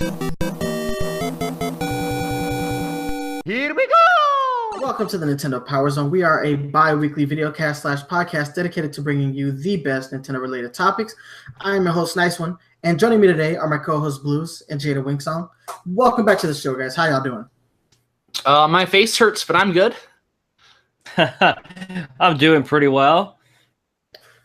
Here we go! Welcome to the Nintendo PowerZone. We are a bi-weekly videocast/podcast dedicated to bringing you the best Nintendo-related topics. I'm your host, Nice One, and joining me today are my co-hosts, Blues and Jada Wingsong. Welcome back to the show, guys. How y'all doing? My face hurts, but I'm good. I'm doing pretty well.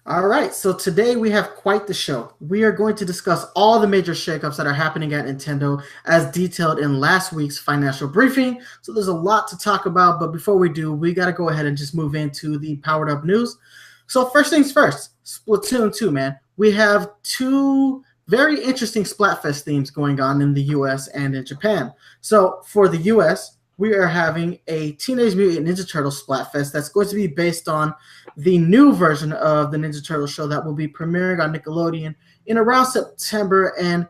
All right, so today we have quite the show. We are going to discuss all the major shakeups that are happening at Nintendo as detailed in last week's financial briefing. So there's a lot to talk about, but before we do, we got to go ahead and just move into the powered up news. So first things first, Splatoon 2, man. We have two very interesting Splatfest themes going on in the US and in Japan. So for the US, we are having a Teenage Mutant Ninja Turtles Splatfest that's going to be based on the new version of the Ninja Turtles show that will be premiering on Nickelodeon in around September. And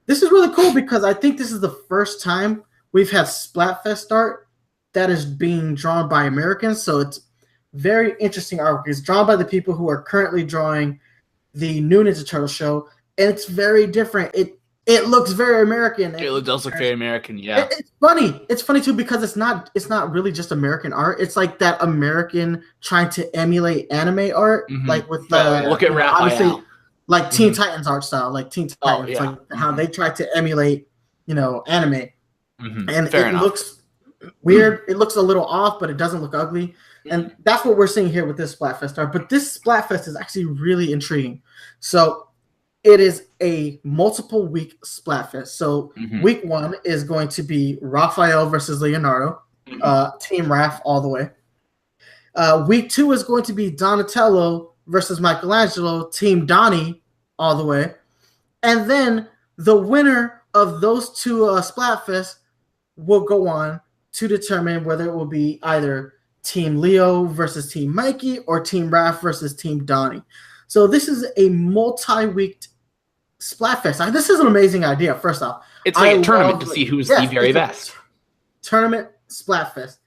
this is really cool because I think this is the first time we've had Splatfest start that is being drawn by Americans. So it's very interesting artwork. It's drawn by the people who are currently drawing the new Ninja Turtles show, and it's very different. It looks very American. It does look very American, yeah. It's funny. It's funny too because it's not really just American art. It's like that American trying to emulate anime art, like with the look at obviously like Teen Titans art style, like Teen Titans, like how they try to emulate, anime, and Fair it enough. looks weird. It looks a little off, but it doesn't look ugly, and that's what we're seeing here with this Splatfest art. But this Splatfest is actually really intriguing. So it is a multiple week Splatfest. So week one is going to be Raphael versus Leonardo, Team Raph all the way. Week two is going to be Donatello versus Michelangelo, Team Donnie all the way. And then the winner of those two Splatfests will go on to determine whether it will be either Team Leo versus Team Mikey or Team Raph versus Team Donnie. So this is a multi-week Splatfest. This is an amazing idea, first off. It's like a tournament to see who's the very best. Tournament Splatfest.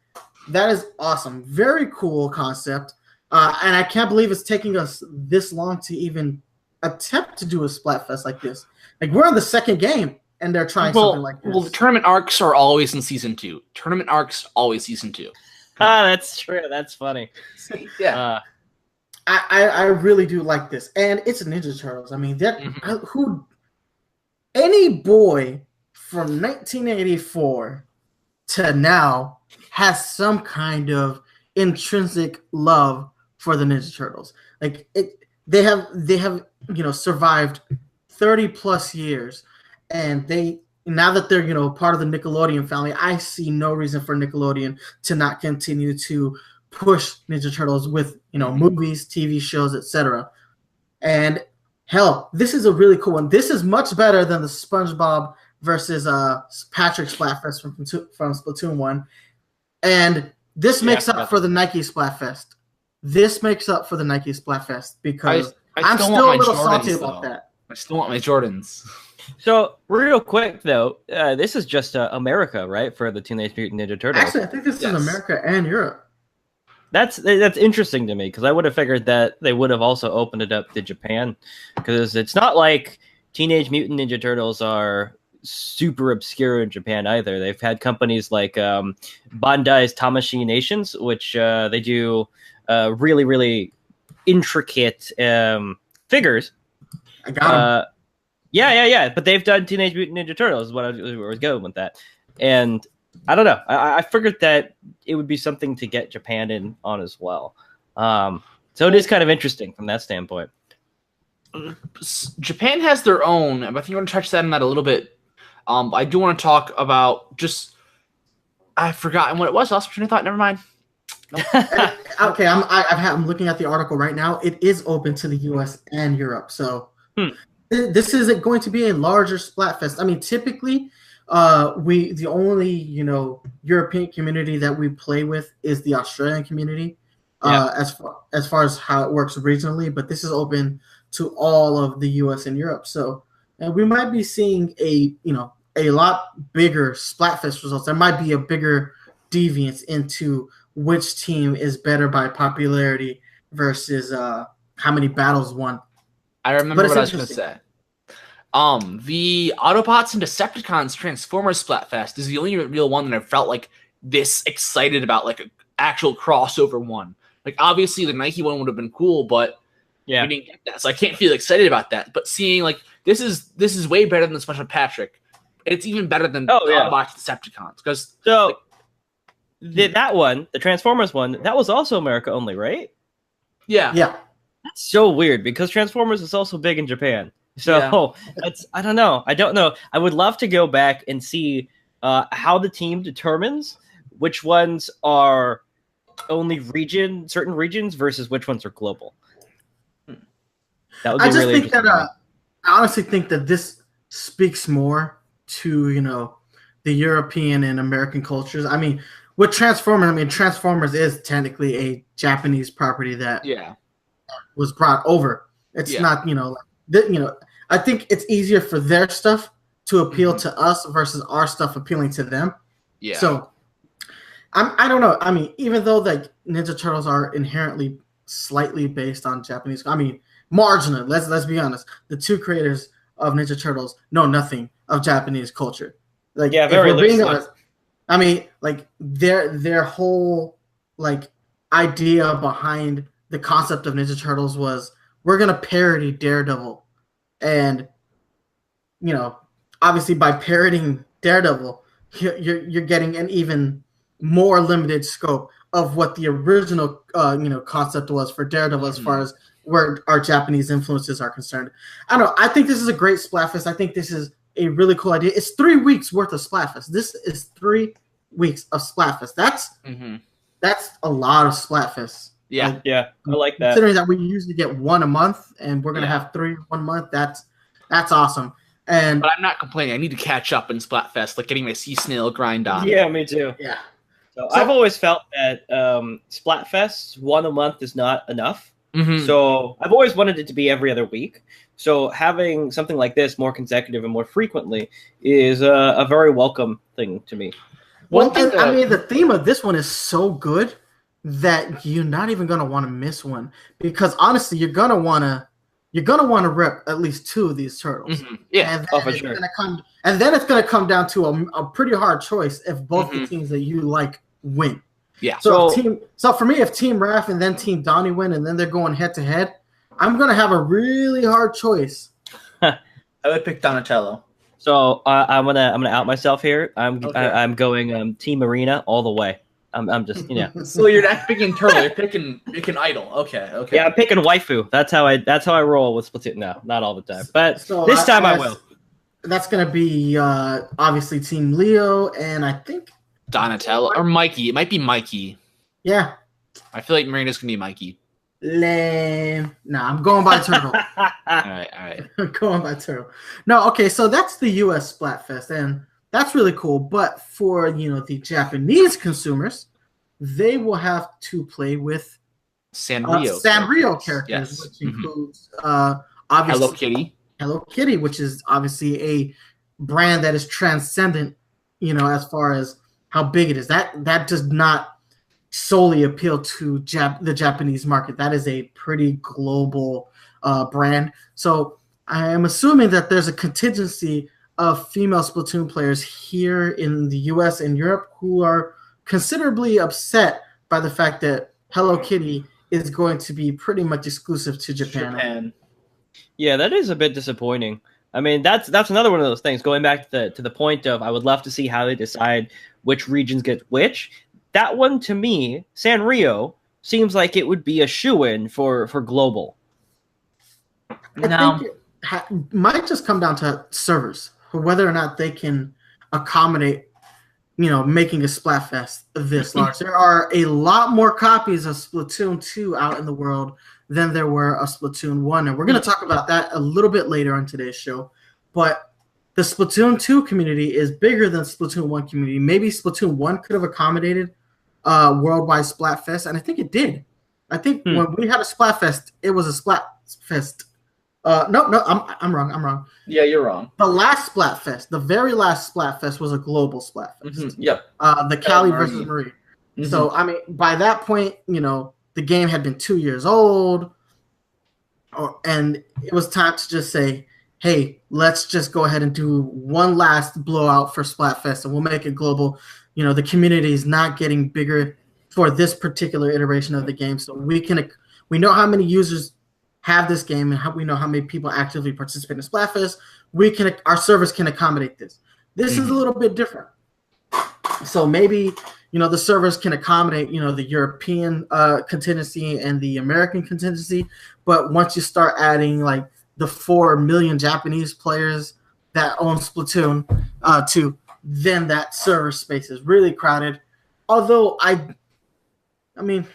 That is awesome. Very cool concept. And I can't believe it's taking us this long to even attempt to do a Splatfest like this. Like, we're on the second game, and they're trying something like this. Well, the tournament arcs are always in Season 2. That's true. That's funny. Yeah. I really do like this, and it's Ninja Turtles. I mean, any boy from 1984 to now has some kind of intrinsic love for the Ninja Turtles. Like they have survived 30 plus years, and now that they're part of the Nickelodeon family, I see no reason for Nickelodeon to not continue to push Ninja Turtles with movies, TV shows, etc. And hell, this is a really cool one. This is much better than the SpongeBob versus Patrick Splatfest from Splatoon 1. And this makes up for the Nike Splatfest. This makes up for the Nike Splatfest because I'm still a little salty about that. I still want my Jordans. So, real quick, though, this is just America, right, for the Teenage Mutant Ninja Turtles? Actually, I think this is America and Europe. That's interesting to me because I would have figured that they would have also opened it up to Japan because it's not like Teenage Mutant Ninja Turtles are super obscure in Japan either. They've had companies like Bandai's Tamashii Nations, which they do really, really intricate figures. I got 'em. Yeah. But they've done Teenage Mutant Ninja Turtles is what I was going with that. And I don't know. I figured that it would be something to get Japan in on as well. So it is kind of interesting from that standpoint. Japan has their own, but I think I want to touch on that a little bit. I do want to talk about I've forgotten what it was. Lost my train of thought. Never mind. Nope. Okay, I'm looking at the article right now. It is open to the U.S. and Europe. So this is going to be a larger Splatfest. I mean, typically, the only European community that we play with is the Australian community, as far as how it works regionally. But this is open to all of the U.S. and Europe. So we might be seeing a lot bigger Splatfest results. There might be a bigger deviance into which team is better by popularity versus how many battles won. I remember what I was going to say. The Autobots and Decepticons Transformers Splatfest is the only real one that I've felt like this excited about, like an actual crossover one. Like obviously the Nike one would have been cool, but we didn't get that, so I can't feel excited about that. But seeing like this is way better than Special Patrick. It's even better than Autobots Decepticons because that one, the Transformers one, that was also America only, right? Yeah. That's so weird because Transformers is also big in Japan. So I don't know. I would love to go back and see how the team determines which ones are only certain regions versus which ones are global. That would be really interesting. I honestly think that this speaks more to the European and American cultures. I mean, with Transformers is technically a Japanese property that was brought over. It's not I think it's easier for their stuff to appeal to us versus our stuff appealing to them. Yeah. So I don't know. I mean, even though like Ninja Turtles are inherently slightly based on Japanese, I mean, marginal. Let's be honest. The two creators of Ninja Turtles know nothing of Japanese culture. Like, very loosely. I mean, like their whole like idea behind the concept of Ninja Turtles was we're gonna parody Daredevil, and obviously by parodying Daredevil, you're getting an even more limited scope of what the original concept was for Daredevil as far as where our Japanese influences are concerned. I don't know. I think this is a great Splatfest. I think this is a really cool idea. It's 3 weeks worth of Splatfest. This is 3 weeks of Splatfest. That's a lot of Splatfest. Yeah, I like that. Considering that we usually get 1 a month, and we're gonna have 3 1 month. That's awesome. But I'm not complaining. I need to catch up in Splatfest, like getting my sea snail grind on. Yeah, me too. Yeah. So I've always felt that Splatfest 1 a month is not enough. So I've always wanted it to be every other week. So having something like this more consecutive and more frequently is a very welcome thing to me. I mean, the theme of this one is so good that you're not even gonna want to miss one, because honestly, you're gonna wanna rep at least 2 of these turtles. Yeah, for sure. And then it's gonna come down to a pretty hard choice if both the teams that you like win. Yeah. So for me, if Team Raph and then Team Donnie win, and then they're going head to head, I'm gonna have a really hard choice. I would pick Donatello. So I'm gonna out myself here. I'm going Team Arena all the way. I'm just So you're not picking Turtle. You're picking Idol. Okay. Yeah, I'm picking waifu. That's how I roll with Splatoon. No, not all the time, but this time I will. That's gonna be obviously Team Leo, and I think Donatello or Mikey. It might be Mikey. Yeah. I feel like Marina's gonna be Mikey. Lame. Nah, I'm going by Turtle. All right. I'm going by Turtle. No, okay, so that's the US Splatfest, and that's really cool. But for the Japanese consumers, they will have to play with Sanrio characters, which includes obviously Hello Kitty, which is obviously a brand that is transcendent, as far as how big it is. That does not solely appeal to the Japanese market. That is a pretty global brand. So I am assuming that there's a contingency of female Splatoon players here in the US and Europe who are considerably upset by the fact that Hello Kitty is going to be pretty much exclusive to Japan. Yeah, that is a bit disappointing. I mean, that's another one of those things. Going back to the point of, I would love to see how they decide which regions get which. That one, to me, Sanrio, seems like it would be a shoo-in for global. I think it might just come down to servers, for whether or not they can accommodate, making a Splatfest this large. There are a lot more copies of Splatoon 2 out in the world than there were of Splatoon 1. And we're going to talk about that a little bit later on today's show. But the Splatoon 2 community is bigger than Splatoon 1 community. Maybe Splatoon 1 could have accommodated worldwide Splatfest, and I think it did. I think when we had a Splatfest, it was a Splatfest. No, I'm wrong. Yeah, you're wrong. The last Splatfest, the very last Splatfest, was a global Splatfest. Yep. The Cali versus Marie. So, I mean, by that point, the game had been 2 years old, and it was time to just say, hey, let's just go ahead and do one last blowout for Splatfest, and we'll make it global. The community is not getting bigger for this particular iteration of the game, so we know how many users have this game, and we know how many people actively participate in Splatfest. Our servers can accommodate this. This is a little bit different. So maybe the servers can accommodate the European contingency and the American contingency, but once you start adding like the 4 million Japanese players that own Splatoon 2, then that server space is really crowded. Although I mean,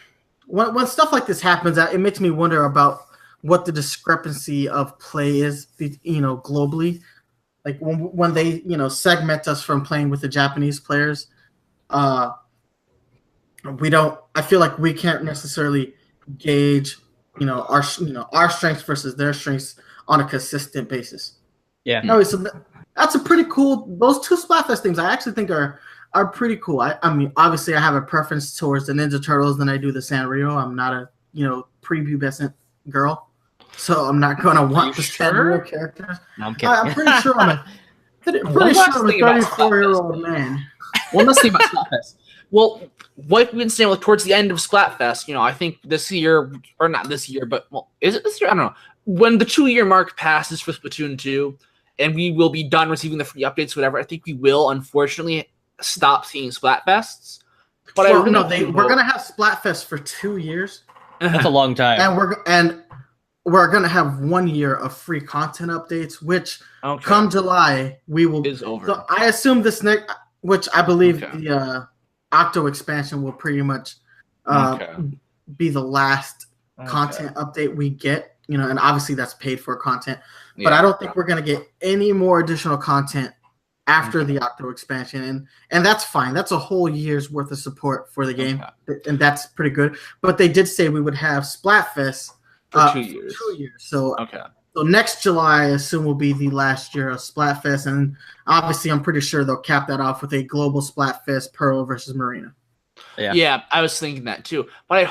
when stuff like this happens, it makes me wonder about what the discrepancy of play is, globally. Like when they, segment us from playing with the Japanese players, I feel like we can't necessarily gauge, our strengths versus their strengths on a consistent basis. Yeah. No, so that's a pretty cool. Those two Splatfest things I actually think are pretty cool. I mean, obviously I have a preference towards the Ninja Turtles than I do the Sanrio. I'm not a prepubescent girl, so I'm not gonna want the Sanrio characters. No, I'm kidding. I'm pretty sure I'm a 34-year-old man. One last thing about Splatfest. Well, what we've been saying, like towards the end of Splatfest, I think this year, or not this year, but is it this year? I don't know. When the 2-year mark passes for Splatoon 2, and we will be done receiving the free updates, whatever, I think we will, unfortunately, stop seeing Splatfests. But we're gonna have Splatfest for 2 years. That's a long time, and we're gonna have 1 year of free content updates, which come July we will is over. So I assume this next, which I believe the Octo expansion will pretty much be the last content update we get. And obviously that's paid for content, but I don't think we're gonna get any more additional content after the Octo expansion, and that's fine. That's a whole year's worth of support for the game, and that's pretty good. But they did say we would have Splatfest for 2 years. So next July, I assume, will be the last year of Splatfest, and obviously I'm pretty sure they'll cap that off with a global Splatfest Pearl versus Marina. Yeah, I was thinking that too. But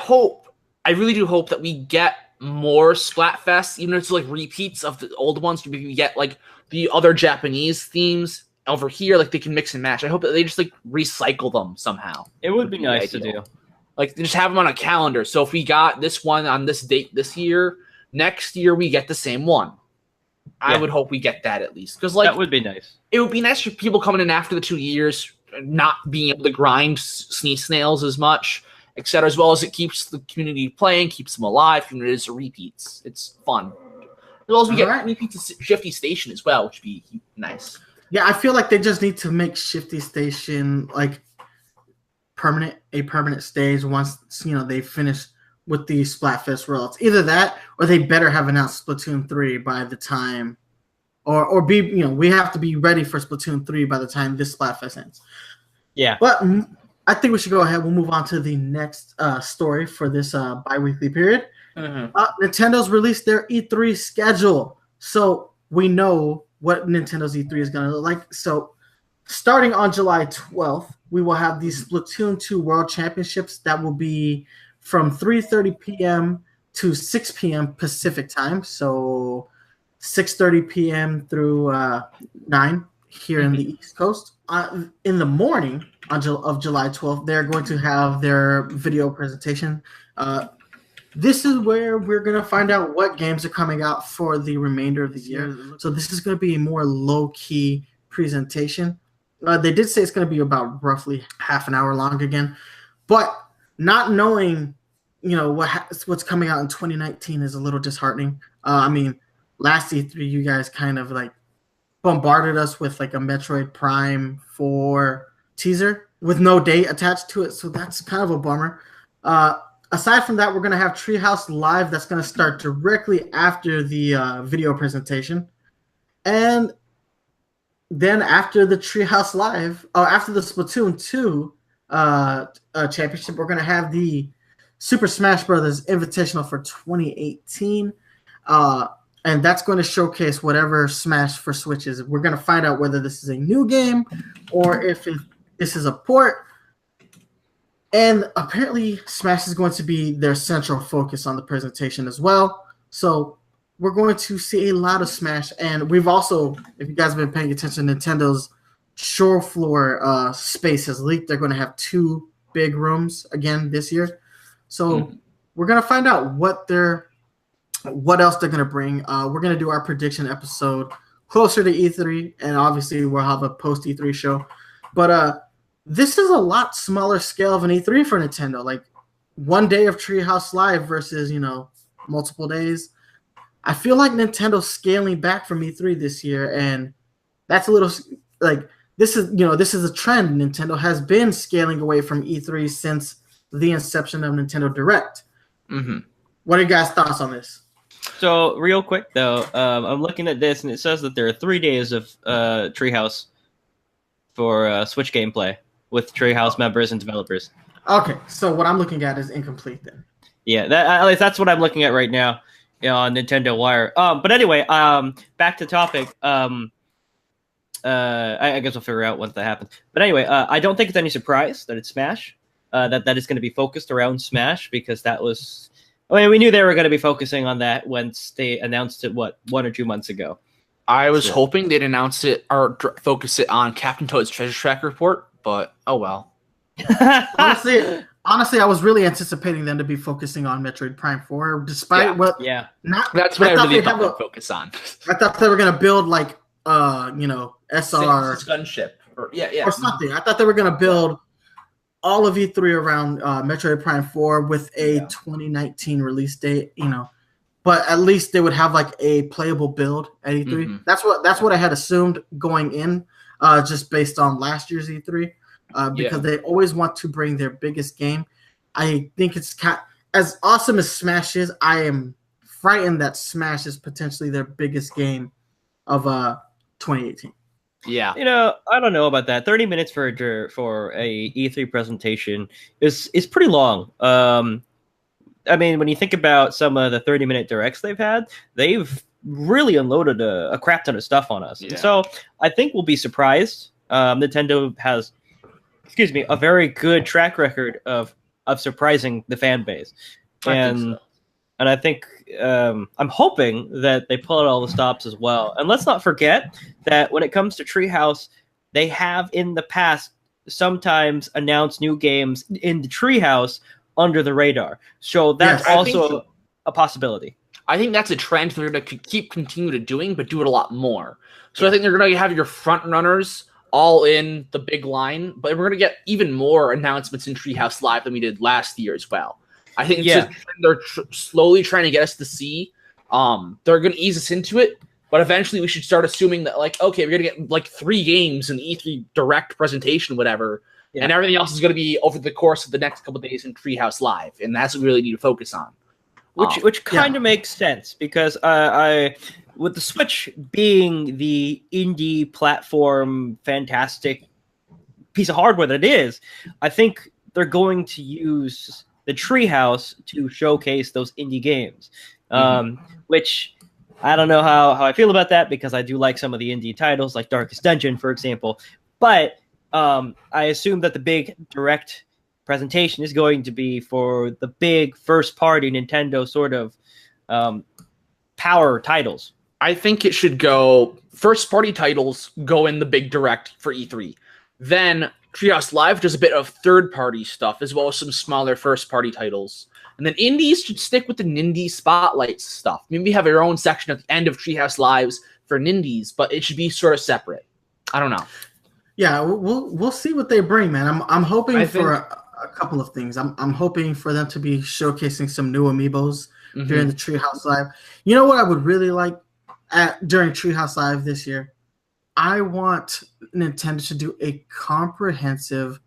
I really do hope that we get more Splatfests, even if it's like repeats of the old ones. We get like the other Japanese themes over here, like they can mix and match. I hope that they just like recycle them somehow. It would be nice to do. Like just have them on a calendar. So if we got this one on this date this year, next year we get the same one. I would hope we get that at least, because like that would be nice. It would be nice for people coming in after the 2 years, not being able to grind snails as much, etc. As well as it keeps the community playing, keeps them alive. And it is repeats. It's fun. As well as we get repeats of Shifty Station as well, which would be nice. Yeah, I feel like they just need to make Shifty Station like a permanent stage once they finish with the Splatfest rollouts. Either that, or they better have announced Splatoon 3 by the time, or be we have to be ready for Splatoon 3 by the time this Splatfest ends. Yeah, but I think we should go ahead. We'll move on to the next story for this bi-weekly period. Nintendo's released their E3 schedule, so we know what Nintendo's E3 is going to look like. So starting on July 12th, we will have the Splatoon 2 World Championships that will be from 3:30 p.m. to 6 p.m. Pacific time. So 6:30 p.m. through 9 here in the East Coast. In the morning of July 12th, they're going to have their video presentation. This is where we're going to find out what games are coming out for the remainder of the year. So this is going to be a more low-key presentation. They did say it's going to be about roughly half an hour long again. But not knowing, what's coming out in 2019 is a little disheartening. I mean, last E3, you guys kind of like bombarded us with like a Metroid Prime 4 teaser with no date attached to it. So that's kind of a bummer. Aside from that, we're going to have Treehouse Live that's going to start directly after the video presentation. And then after the Treehouse Live, after the Splatoon 2 championship, we're going to have the Super Smash Bros. Invitational for 2018. And that's going to showcase whatever Smash for Switch is. We're going to find out whether this is a new game or if this is a port. And apparently Smash is going to be their central focus on the presentation as well. So we're going to see a lot of Smash, and we've also, if you guys have been paying attention, Nintendo's shore floor space has leaked. They're going to have 2 big rooms again this year, so we're going to find out what else they're going to bring. We're going to do our prediction episode closer to E3, and obviously we'll have a post E3 show. But this is a lot smaller scale of an E3 for Nintendo. Like 1 day of Treehouse Live versus multiple days. I feel like Nintendo's scaling back from E3 this year, and that's a little like this is a trend. Nintendo has been scaling away from E3 since the inception of Nintendo Direct. Mm-hmm. What are you guys' thoughts on this? So real quick though, I'm looking at this and it says that there are 3 days of Treehouse for Switch gameplay with Treehouse members and developers. Okay, so what I'm looking at is incomplete then. Yeah, at least that's what I'm looking at right now on Nintendo Wire. But anyway, back to topic. I guess we'll figure out once that happens. But anyway, I don't think it's any surprise that it's Smash. That is going to be focused around Smash because that was. I mean, we knew they were going to be focusing on that once they announced it. 1 or 2 months ago? I was hoping they'd announce it or focus it on Captain Toad's Treasure Track report, but oh well. Honestly, I was really anticipating them to be focusing on Metroid Prime 4, despite that's what I really thought they'd focus on. I thought they were going to build like SR gunship or something. I thought they were going to build all of E3 around Metroid Prime 4 with a 2019 release date, but at least they would have like a playable build at E3. Mm-hmm. That's what I had assumed going in, just based on last year's E3, because they always want to bring their biggest game. I think it's as awesome as Smash is. I am frightened that Smash is potentially their biggest game of 2018. Yeah, I don't know about that. 30 minutes for a E3 presentation is pretty long. I mean, when you think about some of the 30-minute directs they've had, they've really unloaded a crap ton of stuff on us. Yeah. And so I think we'll be surprised. Nintendo has, a very good track record of surprising the fan base, and I think I'm hoping that they pull out all the stops as well. And let's not forget that when it comes to Treehouse, they have in the past sometimes announced new games in the Treehouse under the radar. So that's also a possibility. I think that's a trend they're going to continue to doing, but do it a lot more. So I think they're going to have your front runners all in the big line, but we're going to get even more announcements in Treehouse Live than we did last year as well. I think they're slowly trying to get us to see. They're going to ease us into it, but eventually we should start assuming that, like, okay, we're going to get like 3 games in the E3 Direct presentation, whatever, and everything else is going to be over the course of the next couple of days in Treehouse Live, and that's what we really need to focus on. Which kind of makes sense because I with the Switch being the indie platform, fantastic piece of hardware that it is, I think they're going to use the Treehouse to showcase those indie games, which I don't know how I feel about that because I do like some of the indie titles like Darkest Dungeon, for example. But I assume that the big direct presentation is going to be for the big first-party Nintendo sort of power titles. I think it should go first-party titles go in the big direct for E3. Then Treehouse Live does a bit of third-party stuff as well as some smaller first-party titles. And then indies should stick with the Nindy Spotlight stuff. Maybe have your own section at the end of Treehouse Lives for Nindies, but it should be sort of separate. I don't know. Yeah, we'll see what they bring, man. I'm hoping for a couple of things. I'm hoping for them to be showcasing some new amiibos during the Treehouse Live. You know what I would really like during Treehouse Live this year? I want Nintendo to do a comprehensive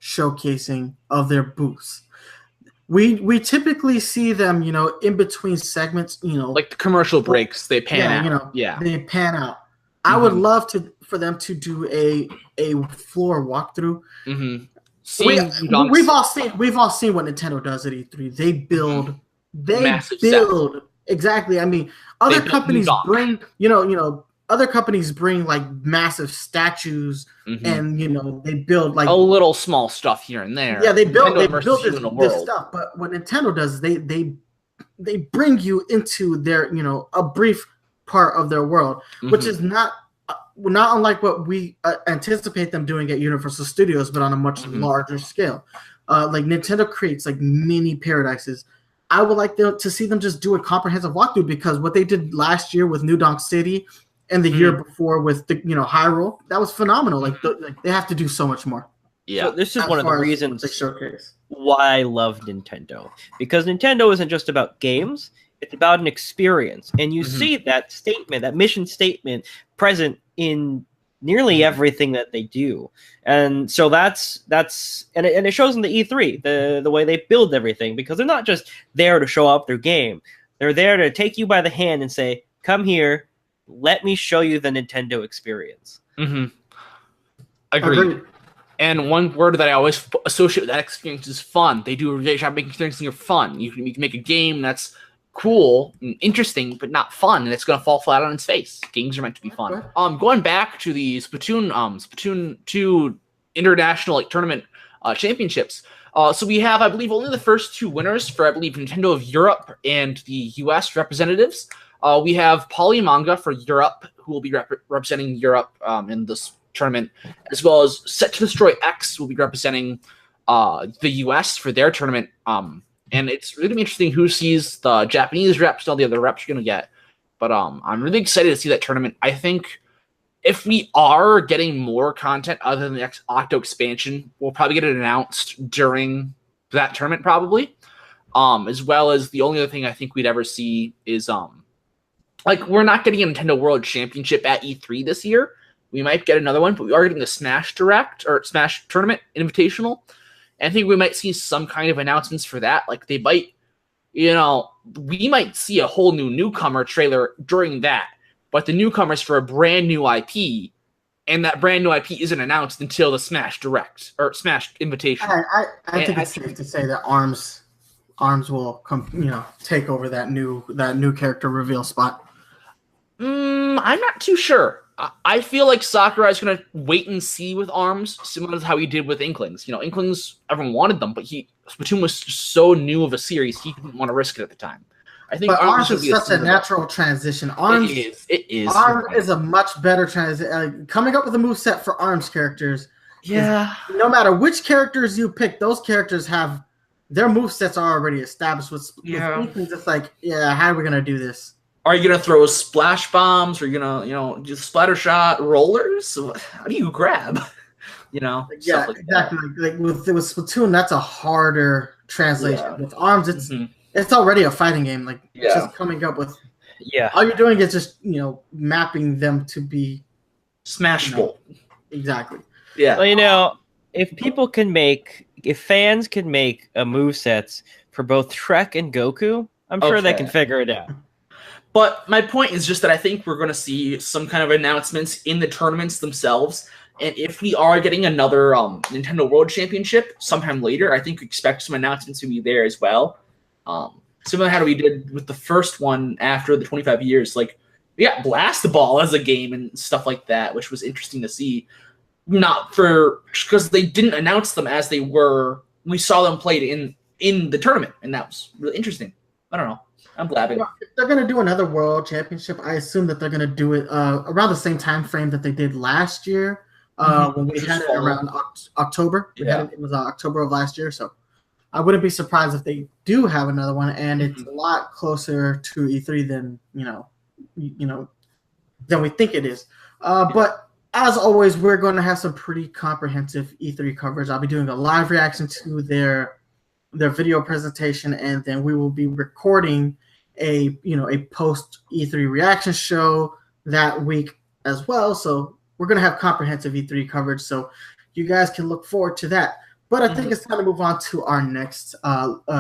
showcasing of their booths. We typically see them, in between segments, like the commercial breaks, they pan out. They pan out. I would love for them to do a floor walkthrough. We've all seen what Nintendo does at E3. They build exactly. I mean, other companies bring other companies bring like massive statues and they build like a little small stuff here and there. Yeah, they build this stuff. But what Nintendo does is they bring you into their, a brief part of their world, which is not unlike what we anticipate them doing at Universal Studios, but on a much larger scale. Like Nintendo creates like mini paradises. I would like to see them just do a comprehensive walkthrough, because what they did last year with New Donk City and the year before with the Hyrule, that was phenomenal. Like they have to do so much more. Yeah, so this is one of the reasons why I love Nintendo, because Nintendo isn't just about games; it's about an experience, and you see that statement, that mission statement, present in nearly everything that they do. And so that's and it shows in the E3, the way they build everything, because they're not just there to show off their game. They're there to take you by the hand and say, come here, let me show you the Nintendo experience. Agreed. And one word that I always associate with that experience is fun. They do a great job making things fun. You can make a game that's cool and interesting, but not fun, and it's going to fall flat on its face. Games are meant to be fun. Going back to the Splatoon 2 international tournament championships. So we have, I believe, only the first two winners for, I believe, Nintendo of Europe and the US representatives. We have Polymanga for Europe, who will be representing Europe in this tournament, as well as Set to Destroy X will be representing the US for their tournament. And it's really interesting who sees the Japanese reps and all the other reps you're going to get. But I'm really excited to see that tournament. I think if we are getting more content other than the next Octo expansion, we'll probably get it announced during that tournament probably. As well as the only other thing I think we'd ever see is we're not getting a Nintendo World Championship at E3 this year. We might get another one, but we are getting the Smash Direct or Smash Tournament Invitational. And I think we might see some kind of announcements for that. Like they might, we might see a whole newcomer trailer during that. But the newcomer's for a brand new IP, and that brand new IP isn't announced until the Smash Direct or Smash Invitation. I think it's safe to say that Arms will come, take over that new character reveal spot. I'm not too sure. I feel like Sakurai's going to wait and see with Arms, similar to how he did with Inklings. Inklings, everyone wanted them, but Splatoon was so new of a series, he didn't want to risk it at the time. I think Arms is such a natural transition. Arms, it is. Arms is a much better transition. Coming up with a moveset for Arms characters. Yeah. No matter which characters you pick, those characters have their movesets are already established. With Inklings, it's like, how are we going to do this? Are you going to throw splash bombs? Are you going to, just splatter shot rollers? How do you grab? Yeah, exactly. Like with Splatoon, that's a harder translation. Yeah. With Arms, it's already a fighting game. Just coming up with all you're doing is just mapping them to be smashable. Exactly. Yeah. Well, if fans can make a movesets for both Shrek and Goku, I'm sure they can figure it out. But my point is just that I think we're going to see some kind of announcements in the tournaments themselves. And if we are getting another Nintendo World Championship sometime later, I think we expect some announcements to be there as well. Similar to how we did with the first one after the 25 years. Like, we got Blast Ball as a game and stuff like that, which was interesting to see. Because they didn't announce them as they were. We saw them played in the tournament, and that was really interesting. I don't know. I'm blabbing. If they're going to do another World Championship, I assume that they're going to do it around the same time frame that they did last year when we had it around October. It was October of last year, so I wouldn't be surprised if they do have another one, and it's a lot closer to E3 than than we think it is. But as always, we're going to have some pretty comprehensive E3 coverage. I'll be doing a live reaction to their video presentation, and then we will be recording a post E3 reaction show that week as well. So we're going to have comprehensive E3 coverage, so you guys can look forward to that. But I think it's time to move on to our next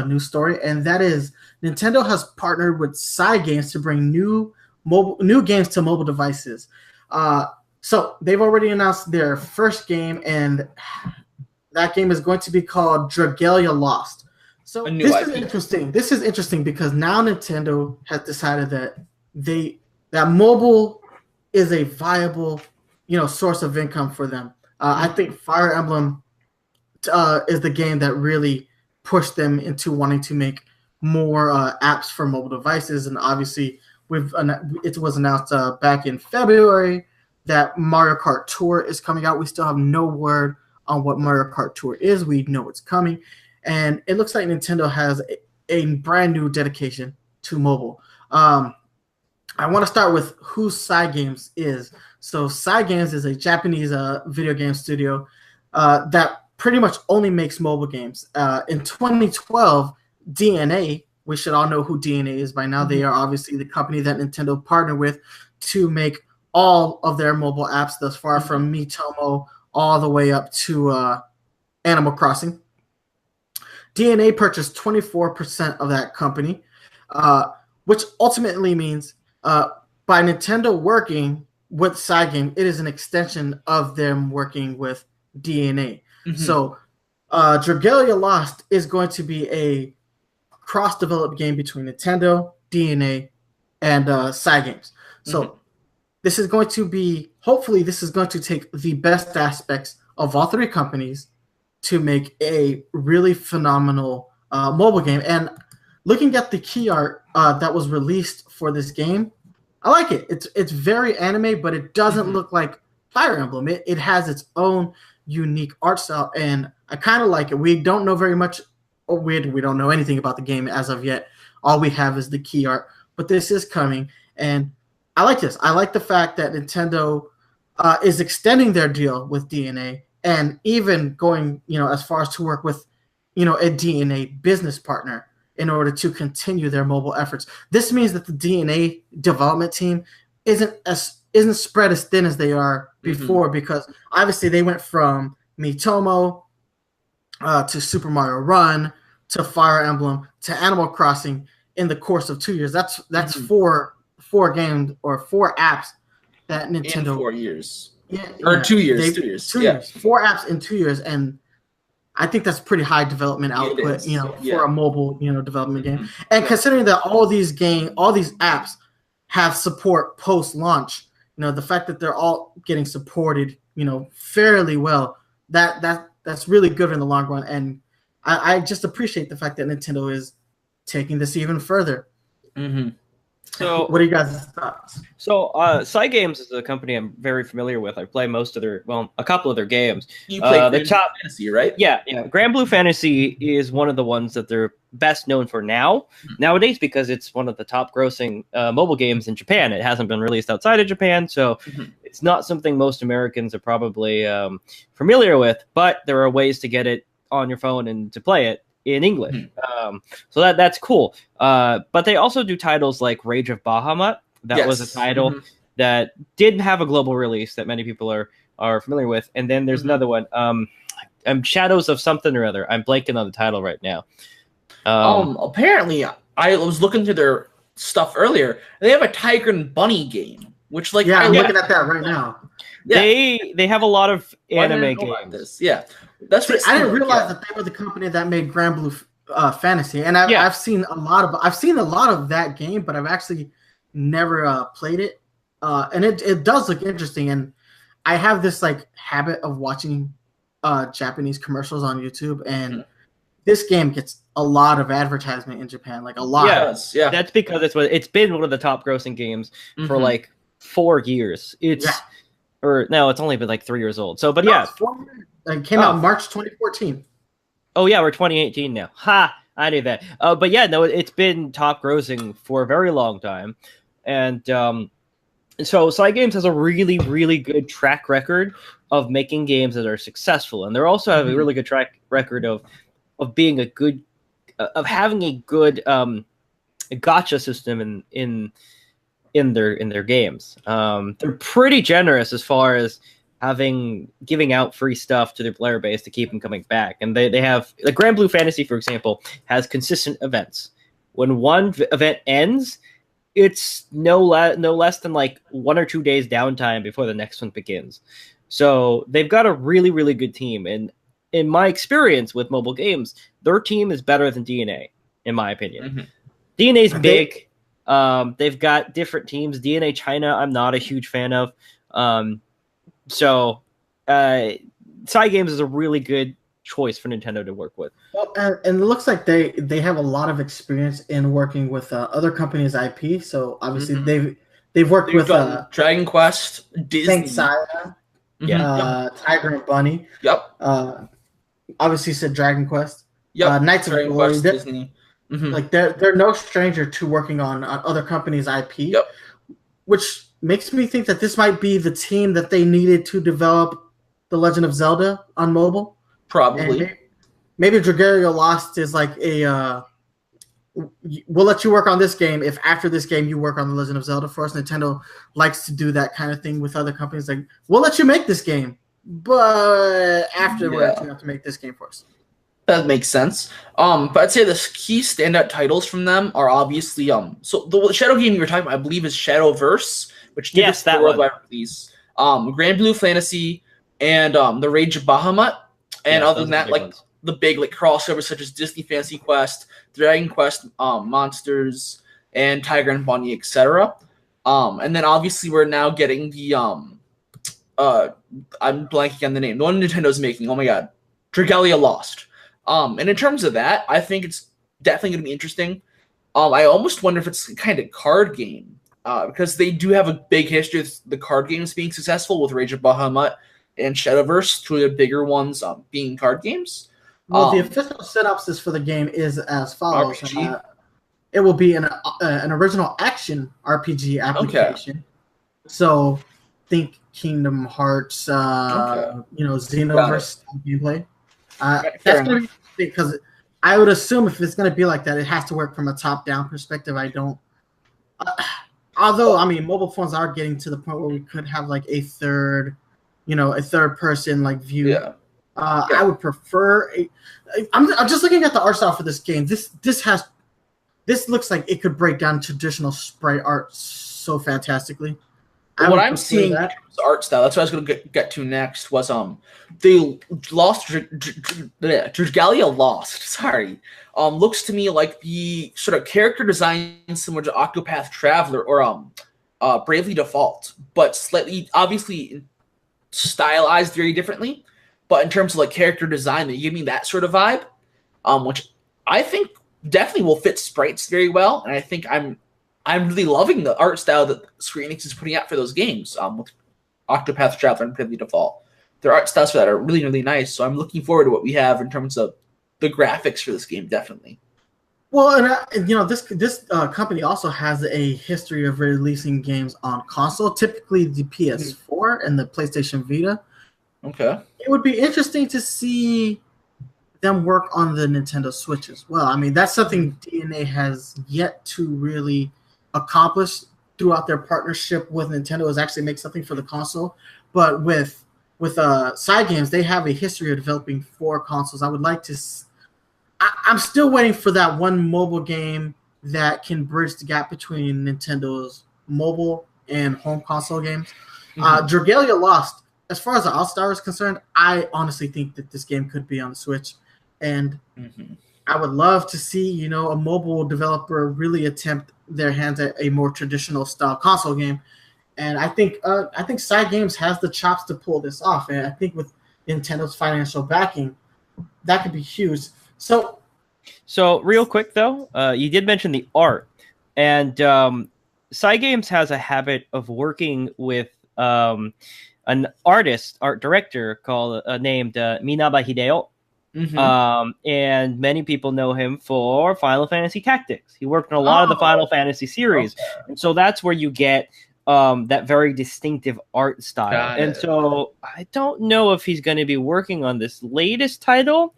news story, and that is Nintendo has partnered with Cygames to bring new games to mobile devices. So they've already announced their first game, and that game is going to be called Dragalia Lost. So this is interesting. This is interesting because now Nintendo has decided that mobile is a viable, source of income for them. I think Fire Emblem is the game that really pushed them into wanting to make more apps for mobile devices, and obviously it was announced back in February that Mario Kart Tour is coming out. We still have no word on what Mario Kart Tour is. We know it's coming, and it looks like Nintendo has a brand new dedication to mobile. I want to start with who Cygames is. So Cygames is a Japanese video game studio that pretty much only makes mobile games. In 2012, DNA, we should all know who DNA is by now. They are obviously the company that Nintendo partnered with to make all of their mobile apps thus far, from Miitomo all the way up to Animal Crossing. DNA purchased 24% of that company, which ultimately means by Nintendo working with Cygames, it is an extension of them working with DNA. So Dragalia Lost is going to be a cross-developed game between Nintendo, DNA, and Cygames. So this is going to be, hopefully this is going to take the best aspects of all three companies to make a really phenomenal mobile game. And looking at the key art that was released for this game, I like it. It's very anime, but it doesn't look like Fire Emblem. It has its own unique art style, and I kind of like it. We don't know very much, or we don't know anything about the game as of yet. All we have is the key art, but this is coming, and I like this. I like the fact that Nintendo is extending their deal with DNA, and even going, as far as to work with, a DNA business partner in order to continue their mobile efforts. This means that the DNA development team isn't spread as thin as they are before, because obviously they went from Miitomo to Super Mario Run to Fire Emblem to Animal Crossing in the course of 2 years. That's four games or 4 apps that Nintendo in 4 years. Yeah, or 2 years. 2 years. 2 years. 4 apps in 2 years, and I think that's pretty high development output, for a mobile, development game. And considering that all these apps have support post-launch, the fact that they're all getting supported, fairly well, that's really good in the long run. And I just appreciate the fact that Nintendo is taking this even further. So, what are you guys' thoughts? So, Cygames is a company I'm very familiar with. I play a couple of their games. You play Grand Blue Fantasy, right? Yeah. Grand Blue Fantasy is one of the ones that they're best known for nowadays, because it's one of the top grossing mobile games in Japan. It hasn't been released outside of Japan, so it's not something most Americans are probably familiar with, but there are ways to get it on your phone and to play it in English. So that's cool. But they also do titles like Rage of Bahamut. That was a title that did have a global release that many people are familiar with. And then there's another one, Shadows of something or other. I'm blanking on the title right now. Apparently, I was looking through their stuff earlier. They have a Tiger and Bunny game, which I'm looking at that right now. Yeah. They have a lot of anime games. That's what I didn't realize that they were the company that made Grand Blue Fantasy, and I've seen a lot of that game, but I've actually never played it. And it does look interesting, and I have this habit of watching Japanese commercials on YouTube, and this game gets a lot of advertisement in Japan, a lot. Yeah, that's because it's been one of the top grossing games for 4 years. It's only been 3 years old. So, but it came out in March 2014. Oh yeah, we're 2018 now. Ha! I knew that. But yeah, no, it's been top grossing for a very long time, and so Cygames has a really, really good track record of making games that are successful, and they also have a really good track record of being having a good gacha system in their games. They're pretty generous as far as giving out free stuff to their player base to keep them coming back. And they have Grand Blue Fantasy, for example, has consistent events. When one event ends, it's no less than 1 or 2 days downtime before the next one begins. So they've got a really, really good team. And in my experience with mobile games, their team is better than DNA, in my opinion. DNA's big. They've got different teams. DNA China, I'm not a huge fan of. So Cygames is a really good choice for Nintendo to work with. Well, and it looks like they have a lot of experience in working with other companies' IP. So obviously they've worked with Dragon Quest, Disney, Saint Seiya, Tiger and Bunny. Yep. Obviously, said Dragon Quest. Yep. Knights Dragon of Glory. Quest, Disney. Like they're no stranger to working on other companies' IP. Yep. Which makes me think that this might be the team that they needed to develop The Legend of Zelda on mobile. Probably. Maybe Dragalia Lost is like we'll let you work on this game if after this game you work on The Legend of Zelda for us. Nintendo likes to do that kind of thing with other companies. Like, we'll let you make this game, but afterwards you have to make this game for us. That makes sense. But I'd say the key standout titles from them are obviously so the Shadow game you were talking about, I believe, is Shadowverse, which did that worldwide release. Grand Blue Fantasy and the Rage of Bahamut. And other than that, like the big crossovers such as Disney Fantasy Quest, Dragon Quest, Monsters, and Tiger and Bunny, etc. And then obviously we're now getting the I'm blanking on the name. The one Nintendo's making. Oh my god, Dragalia Lost. And in terms of that, I think it's definitely going to be interesting. I almost wonder if it's a kind of card game because they do have a big history of the card games being successful with Rage of Bahamut and Shadowverse, two of the bigger ones being card games. Well, the official synopsis for the game is as follows. RPG? It will be an original action RPG application. Okay. So think Kingdom Hearts, Xenoverse gameplay. That's going to be because I would assume if it's going to be like that, it has to work from a top-down perspective. I don't. Although, I mean, mobile phones are getting to the point where we could have like a third person view. Yeah. I would prefer. I'm just looking at the art style for this game. This looks like it could break down traditional sprite art so fantastically. What I'm seeing in terms of art style, that's what I was going to get to next, was they lost Dragalia Lost. Sorry, looks to me like the sort of character design similar to Octopath Traveler or Bravely Default, but slightly obviously stylized very differently. But in terms of character design, they give me that sort of vibe, which I think definitely will fit sprites very well, and I think I'm really loving the art style that Square Enix is putting out for those games with Octopath Traveler and Bravely Default. Their art styles for that are really, really nice, so I'm looking forward to what we have in terms of the graphics for this game, definitely. Well, and this company also has a history of releasing games on console, typically the PS4 and the PlayStation Vita. Okay. It would be interesting to see them work on the Nintendo Switch as well. I mean, that's something DNA has yet to really accomplish throughout their partnership with Nintendo, is actually make something for the console. But with side games, they have a history of developing for consoles. I would like to. I'm still waiting for that one mobile game that can bridge the gap between Nintendo's mobile and home console games. Dragalia Lost. As far as the All-Star is concerned, I honestly think that this game could be on the Switch, and I would love to see a mobile developer really attempt their hands at a more traditional style console game. And I think Side Games has the chops to pull this off, and I think with Nintendo's financial backing, that could be huge. So real quick though, you did mention the art, and Side Games has a habit of working with an art director named Minaba Hideo. And many people know him for Final Fantasy Tactics. He worked on a lot of the Final Fantasy series. Okay. And so that's where you get that very distinctive art style. And so I don't know if he's going to be working on this latest title.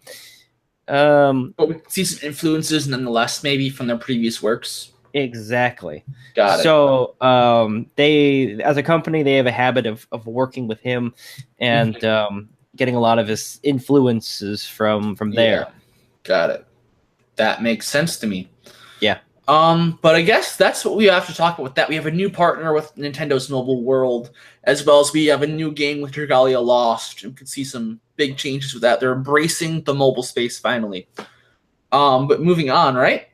But we can see some influences nonetheless, maybe from their previous works. Exactly. Got it. So they, as a company, they have a habit of working with him and getting a lot of his influences from there. Got it. That makes sense to me. Yeah. But I guess that's what we have to talk about with that. We have a new partner with Nintendo's mobile world, as well as we have a new game with Dragalia Lost. You can see some big changes with that. They're embracing the mobile space finally. But moving on, right?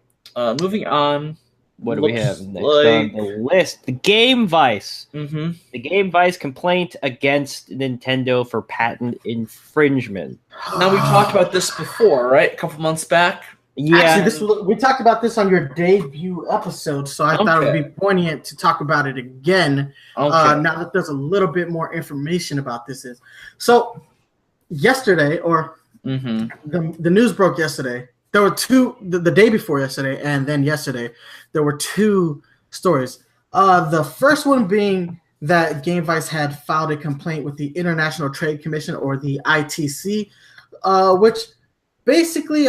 What do we have next on the list? The Game Vice. Mm-hmm. The Game Vice complaint against Nintendo for patent infringement. Now, we talked about this before, right? A couple months back. Yeah. Actually, we talked about this on your debut episode, so I thought it would be poignant to talk about it again. Now that there's a little bit more information about this. So yesterday, or the news broke yesterday. There were two, the day before yesterday, and then yesterday, there were two stories. The first one being that Game Vice had filed a complaint with the International Trade Commission, or the ITC, which basically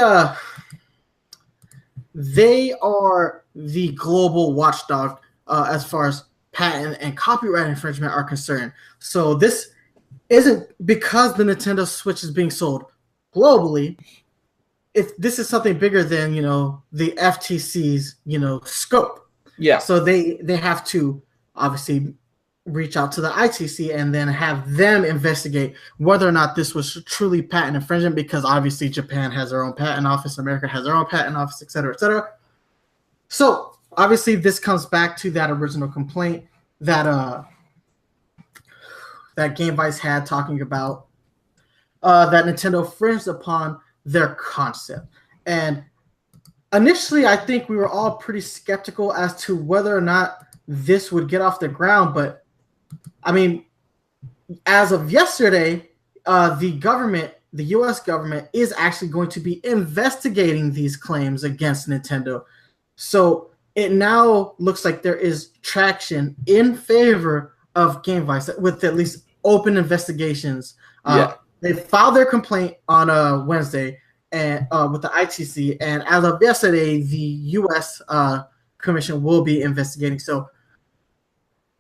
they are the global watchdog as far as patent and copyright infringement are concerned. So this isn't because the Nintendo Switch is being sold globally. If this is something bigger than, the FTC's, scope. Yeah. So they have to obviously reach out to the ITC and then have them investigate whether or not this was truly patent infringement, because obviously Japan has their own patent office, America has their own patent office, et cetera, et cetera. So obviously this comes back to that original complaint that that Game Vice had, talking about that Nintendo infringed upon their concept. And initially, I think we were all pretty skeptical as to whether or not this would get off the ground. But I mean, as of yesterday, the U.S. government is actually going to be investigating these claims against Nintendo. So it now looks like there is traction in favor of Game Vice with at least open investigations. They filed their complaint on Wednesday and with the ITC, and as of yesterday, the U.S. Commission will be investigating. So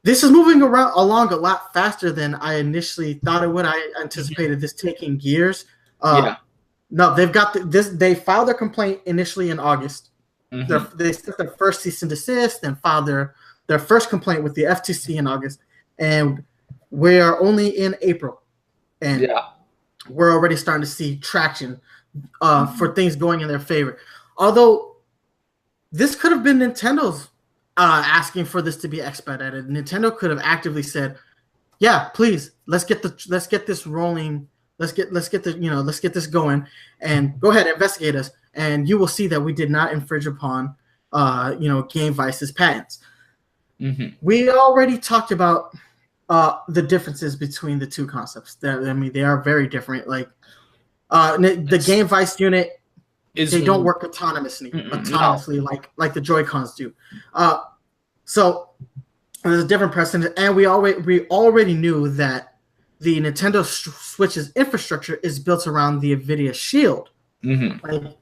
this is moving along a lot faster than I initially thought it would. I anticipated this taking years. No, they've got this. They filed their complaint initially in August. They sent their first cease and desist and filed their first complaint with the FTC in August, and we are only in April, and we're already starting to see traction for things going in their favor. Although this could have been Nintendo's asking for this to be expedited. Nintendo could have actively said, "Yeah, please, let's get this rolling. Let's get this going, and go ahead, investigate us, and you will see that we did not infringe upon Game Vice's patents." We already talked about the differences between the two concepts. They are very different. Like the Game Vice unit, they don't work autonomously like the Joy-Cons do. So there's a different precedent, and we already knew that the Nintendo Switch's infrastructure is built around the NVIDIA Shield. Like,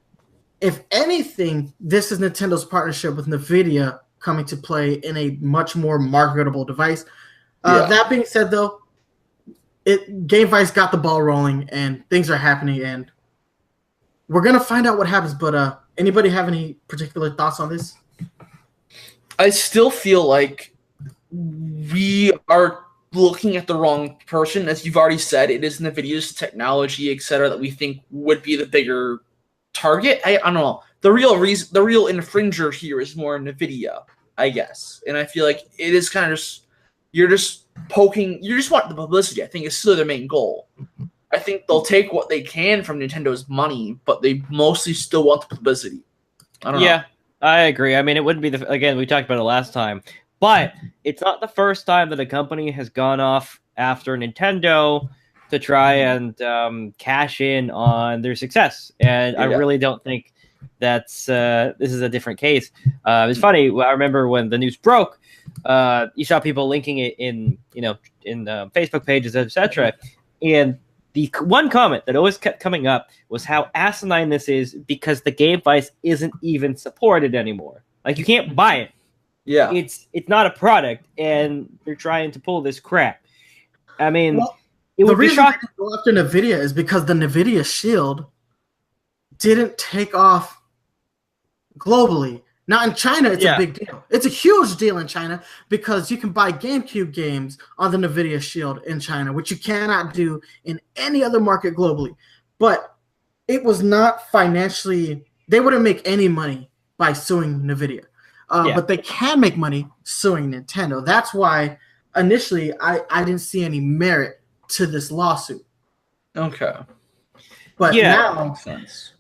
if anything, this is Nintendo's partnership with NVIDIA coming to play in a much more marketable device. That being said, though, Game Vice got the ball rolling and things are happening, and we're gonna find out what happens. But anybody have any particular thoughts on this? I still feel like we are looking at the wrong person. As you've already said, it is NVIDIA's technology, etc., that we think would be the bigger target. I don't know. The real infringer here is more NVIDIA, I guess. And I feel like it is kind of just, you just want the publicity. I think it's still their main goal. I think they'll take what they can from Nintendo's money, but they mostly still want the publicity. I don't know. Yeah, I agree. I mean, it wouldn't be again, we talked about it last time, but it's not the first time that a company has gone off after Nintendo to try and cash in on their success. And I really don't think this is a different case. It's funny. I remember when the news broke, you saw people linking it in Facebook pages, etc. And the one comment that always kept coming up was how asinine this is because the Game Vice isn't even supported anymore. Like, you can't buy it. Yeah, it's not a product, and they're trying to pull this crap. I mean, the reason they go after NVIDIA is because the NVIDIA Shield didn't take off globally. Now, in China, it's a big deal. It's a huge deal in China because you can buy GameCube games on the NVIDIA Shield in China, which you cannot do in any other market globally. But it was not financially – they wouldn't make any money by suing NVIDIA. but they can make money suing Nintendo. That's why initially I didn't see any merit to this lawsuit. Okay. But now, that makes sense.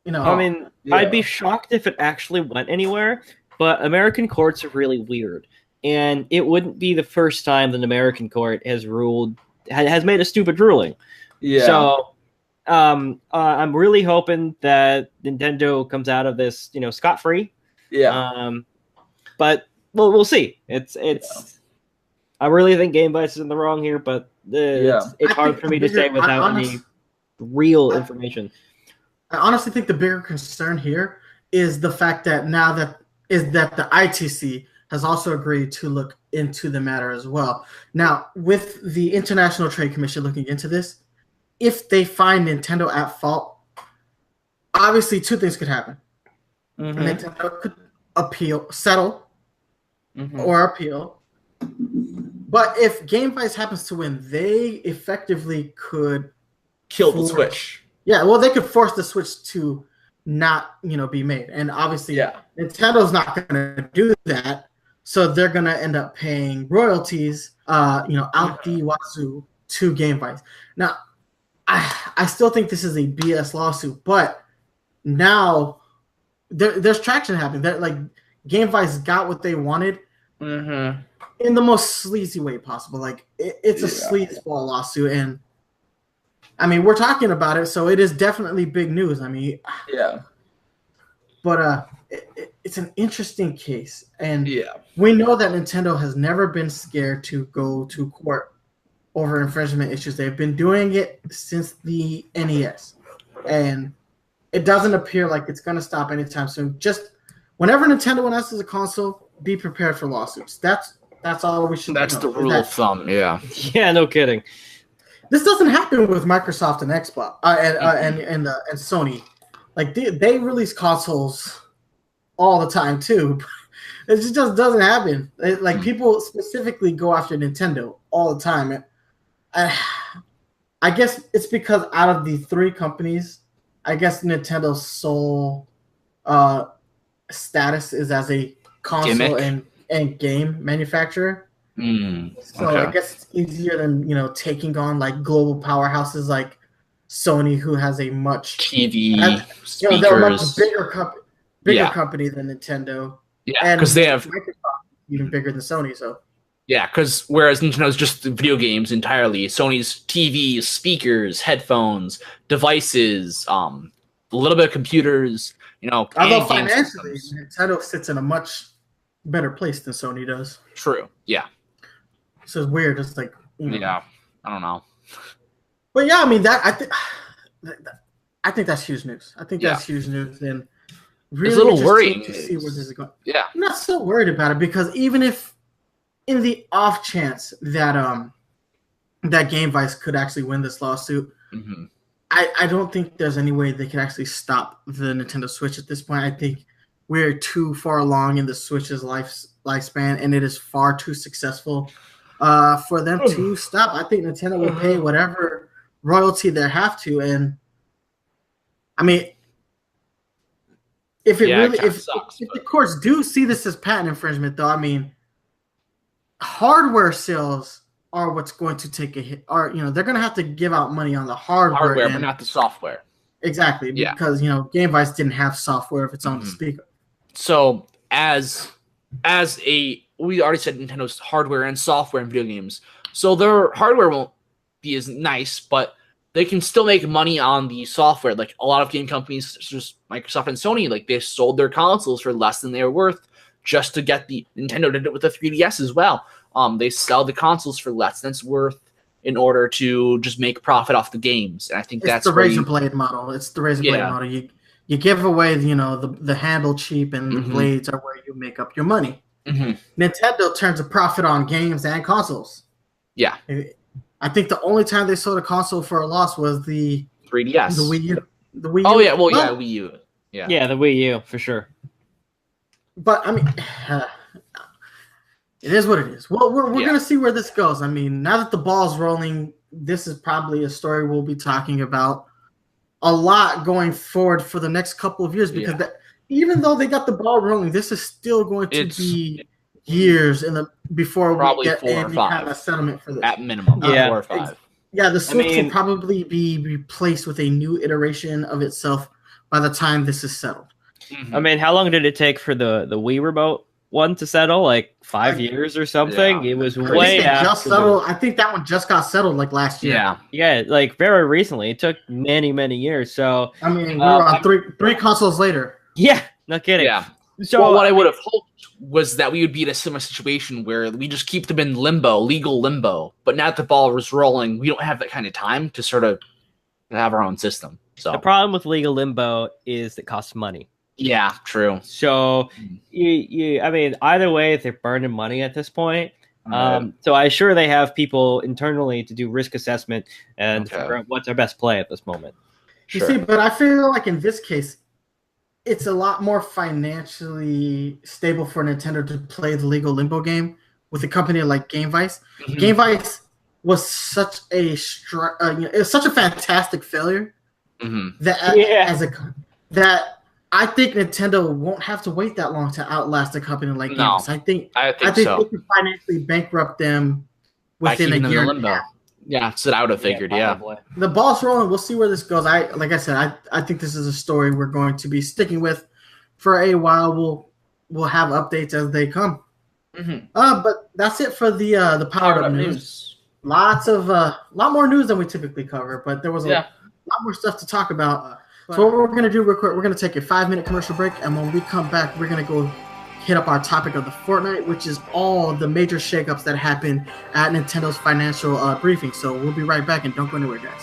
I mean, I'd be shocked if it actually went anywhere, but American courts are really weird. And it wouldn't be the first time that an American court has made a stupid ruling. Yeah. So I'm really hoping that Nintendo comes out of this, scot-free. Yeah. But we'll see. It's I really think Game Vice is in the wrong here, but it's hard for me to say without any real information. I honestly think the bigger concern here is the fact that now that the ITC has also agreed to look into the matter as well. Now, with the International Trade Commission looking into this, if they find Nintendo at fault, obviously two things could happen. Mm-hmm. Nintendo could settle, or appeal. But if Game Vice happens to win, they effectively could kill the Switch. Yeah, well, they could force the Switch to not, be made. And obviously, Nintendo's not going to do that. So they're going to end up paying royalties, out the wazoo to Game Vice. Now, I still think this is a BS lawsuit, but now there's traction happening. That like Game Vice got what they wanted in the most sleazy way possible. Like it's a sleazeball lawsuit, and I mean we're talking about it, so it is definitely big news. I mean, but it's an interesting case, and we know that Nintendo has never been scared to go to court over infringement issues. They've been doing it since the NES, and it doesn't appear like it's going to stop anytime soon. Just whenever Nintendo announces a console, be prepared for lawsuits. That's all we should. That's the rule of thumb. Yeah. Yeah. No kidding. This doesn't happen with Microsoft and Xbox and Sony. Like they release consoles all the time too. It just doesn't happen. People specifically go after Nintendo all the time. I guess it's because out of the three companies, I guess Nintendo's sole status is as a console and game manufacturer. So I guess it's easier than taking on like global powerhouses like Sony, who has a much speakers. They're a much bigger company than Nintendo. Yeah, because they have Microsoft even bigger than Sony. So. Yeah, because whereas Nintendo's just video games entirely, Sony's TVs, speakers, headphones, devices, a little bit of computers, Although financially, Nintendo sits in a much better place than Sony does. True. Yeah. So it's weird. It's like yeah, I don't know. But yeah, I mean I think that's huge news. I think that's huge news, and really it's a little worrying to see where this is going. Yeah, I'm not so worried about it because even if in the off chance that that Game Vice could actually win this lawsuit, I don't think there's any way they could actually stop the Nintendo Switch at this point. I think we're too far along in the Switch's lifespan, and it is far too successful for them to stop. I think Nintendo will pay whatever royalty they have to, and I mean, if the courts do see this as patent infringement, though, I mean, hardware sales are what's going to take a hit. They're going to have to give out money on the hardware, but not the software. Exactly, because Game Vice didn't have software of its own to speak of. So as we already said, Nintendo's hardware and software in video games. So their hardware won't be as nice, but they can still make money on the software. Like a lot of game companies, such as Microsoft and Sony, like they sold their consoles for less than they were worth just to get the Nintendo did it with the 3DS as well. They sell the consoles for less than it's worth in order to just make profit off the games. And I think that's the razor blade model. It's the razor blade model. You give away, the handle cheap, and the blades are where you make up your money. Nintendo turns a profit on games and consoles. Yeah. I think the only time they sold a console for a loss was the 3DS. The Wii U. The Wii U. Oh, yeah. Well, Wii U. Yeah. Yeah, the Wii U, for sure. But, I mean, it is what it is. Well, we're going to see where this goes. I mean, now that the ball's rolling, this is probably a story we'll be talking about a lot going forward for the next couple of years because even though they got the ball rolling, this is still going to be years before we get any kind of settlement for this. At minimum, 4 or 5. Yeah, the Switch will probably be replaced with a new iteration of itself by the time this is settled. I mean, how long did it take for the Wii remote one to settle? Like 5 years or something? Yeah. It was way after. Just settled. I think that one just got settled like last year. Yeah, like very recently. It took many years. So I mean, we're on three consoles later. Yeah, no kidding. Yeah. So what I would have hoped was that we would be in a similar situation where we just keep them in legal limbo. But now that the ball was rolling, we don't have that kind of time to sort of have our own system. So the problem with legal limbo is it costs money. Yeah, true. So I mean, either way, they're burning money at this point. So I'm sure they have people internally to do risk assessment and figure out what's our best play at this moment. You see, but I feel like in this case, it's a lot more financially stable for Nintendo to play the legal limbo game with a company like Game Vice. Mm-hmm. Game Vice was such a fantastic failure that I think Nintendo won't have to wait that long to outlast a company like Game Vice. I think so. They could financially bankrupt them within a year. Yeah, that's what I would have figured. Yeah, the ball's rolling. We'll see where this goes. Like I said, I think this is a story we're going to be sticking with for a while. We'll have updates as they come. Mm-hmm. But that's it for the Powered Up news. Lot more news than we typically cover, but there was a lot more stuff to talk about. So what we're gonna do real quick, we're gonna take a 5-minute commercial break, and when we come back, we're gonna go hit up our topic of the fortnight, which is all the major shakeups that happened at Nintendo's financial briefing. So we'll be right back, and don't go anywhere, guys.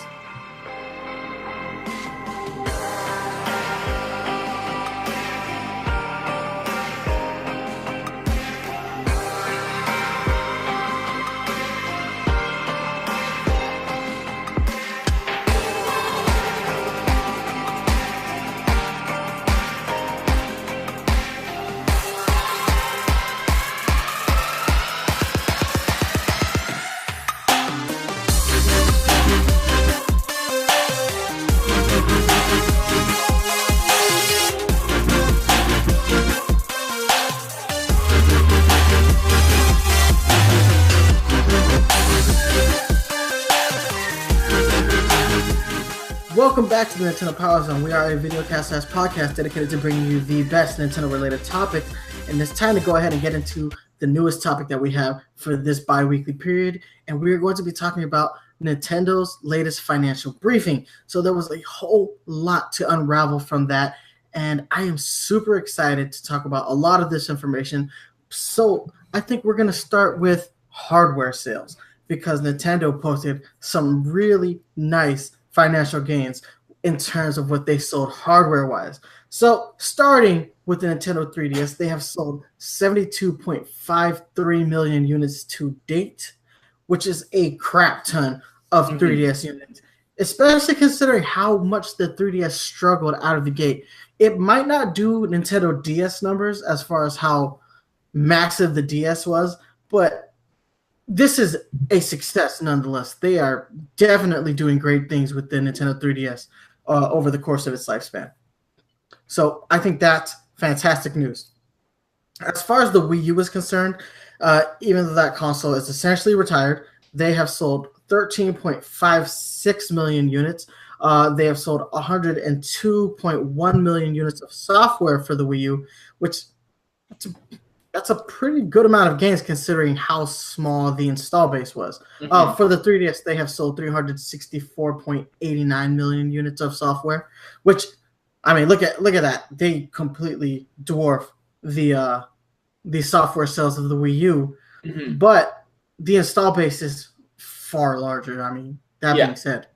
Welcome back to the Nintendo PowerZone. We are a videocast podcast dedicated to bringing you the best Nintendo-related topics, and it's time to go ahead and get into the newest topic that we have for this bi-weekly period, and we're going to be talking about Nintendo's latest financial briefing. So there was a whole lot to unravel from that, and I am super excited to talk about a lot of this information. So I think we're going to start with hardware sales, because Nintendo posted some really nice financial gains in terms of what they sold hardware-wise. So starting with the Nintendo 3DS, they have sold 72.53 million units to date, which is a crap ton of 3DS units, especially considering how much the 3DS struggled out of the gate. It might not do Nintendo DS numbers as far as how massive the DS was, but this is a success nonetheless. They are definitely doing great things with the Nintendo 3DS over the course of its lifespan. So I think that's fantastic news. As far as the Wii U is concerned, even though that console is essentially retired, they have sold 13.56 million units. They have sold 102.1 million units of software for the Wii U, which that's a pretty good amount of gains considering how small the install base was. For the 3DS, they have sold 364.89 million units of software, which, I mean, look at that. They completely dwarf the software sales of the Wii U, but the install base is far larger. I mean, that being said,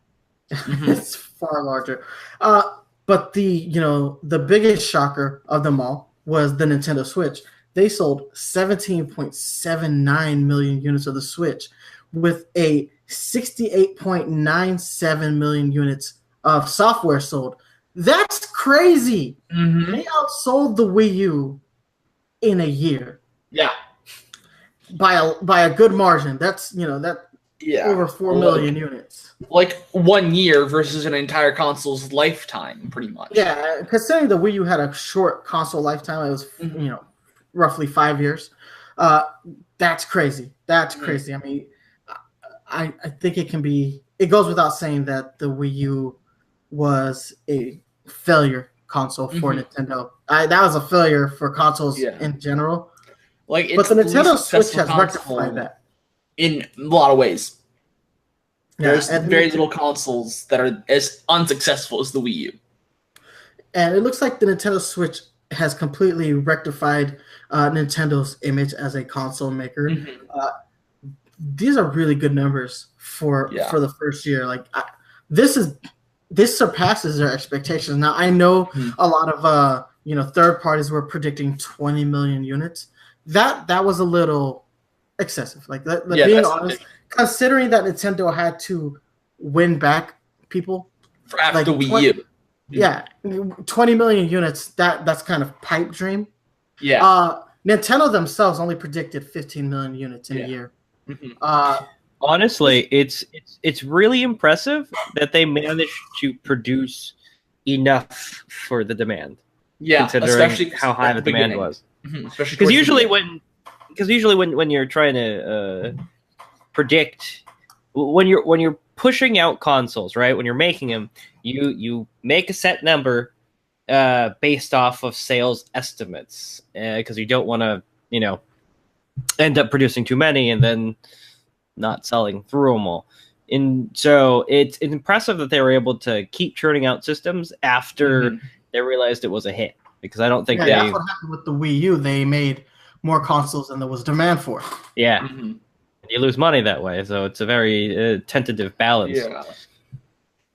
it's far larger. But the biggest shocker of them all was the Nintendo Switch. They sold 17.79 million units of the Switch with a 68.97 million units of software sold. That's crazy. They outsold the Wii U in a year. Yeah. By a good margin. That's over 4 million units. Like 1 year versus an entire console's lifetime, pretty much. Yeah, considering the Wii U had a short console lifetime, it was roughly 5 years. That's crazy. That's crazy. I mean, I think it can be. It goes without saying that the Wii U was a failure console for Nintendo. That was a failure for consoles in general. Like, but the Nintendo Switch has rectified that in a lot of ways. Yeah, There's very little consoles that are as unsuccessful as the Wii U. And it looks like the Nintendo Switch has completely rectified Nintendo's image as a console maker. These are really good numbers for the first year. Like this surpasses their expectations. Now I know a lot of third parties were predicting 20 million units. That was a little excessive. Like being honest, considering that Nintendo had to win back people for after the Wii U. Yeah, 20 million units. That's kind of pipe dream. Yeah. Nintendo themselves only predicted 15 million units in a year. Honestly, it's really impressive that they managed to produce enough for the demand. Yeah, considering how high the demand was. Because usually when you're trying to predict, when you're pushing out consoles, right? When you're making them, you make a set number based off of sales estimates, because you don't want to end up producing too many and then not selling through them all. And so it's impressive that they were able to keep churning out systems after they realized it was a hit. Because I don't think that's what happened with the Wii U. They made more consoles than there was demand for. Yeah. You lose money that way, so it's a very tentative balance. Yeah.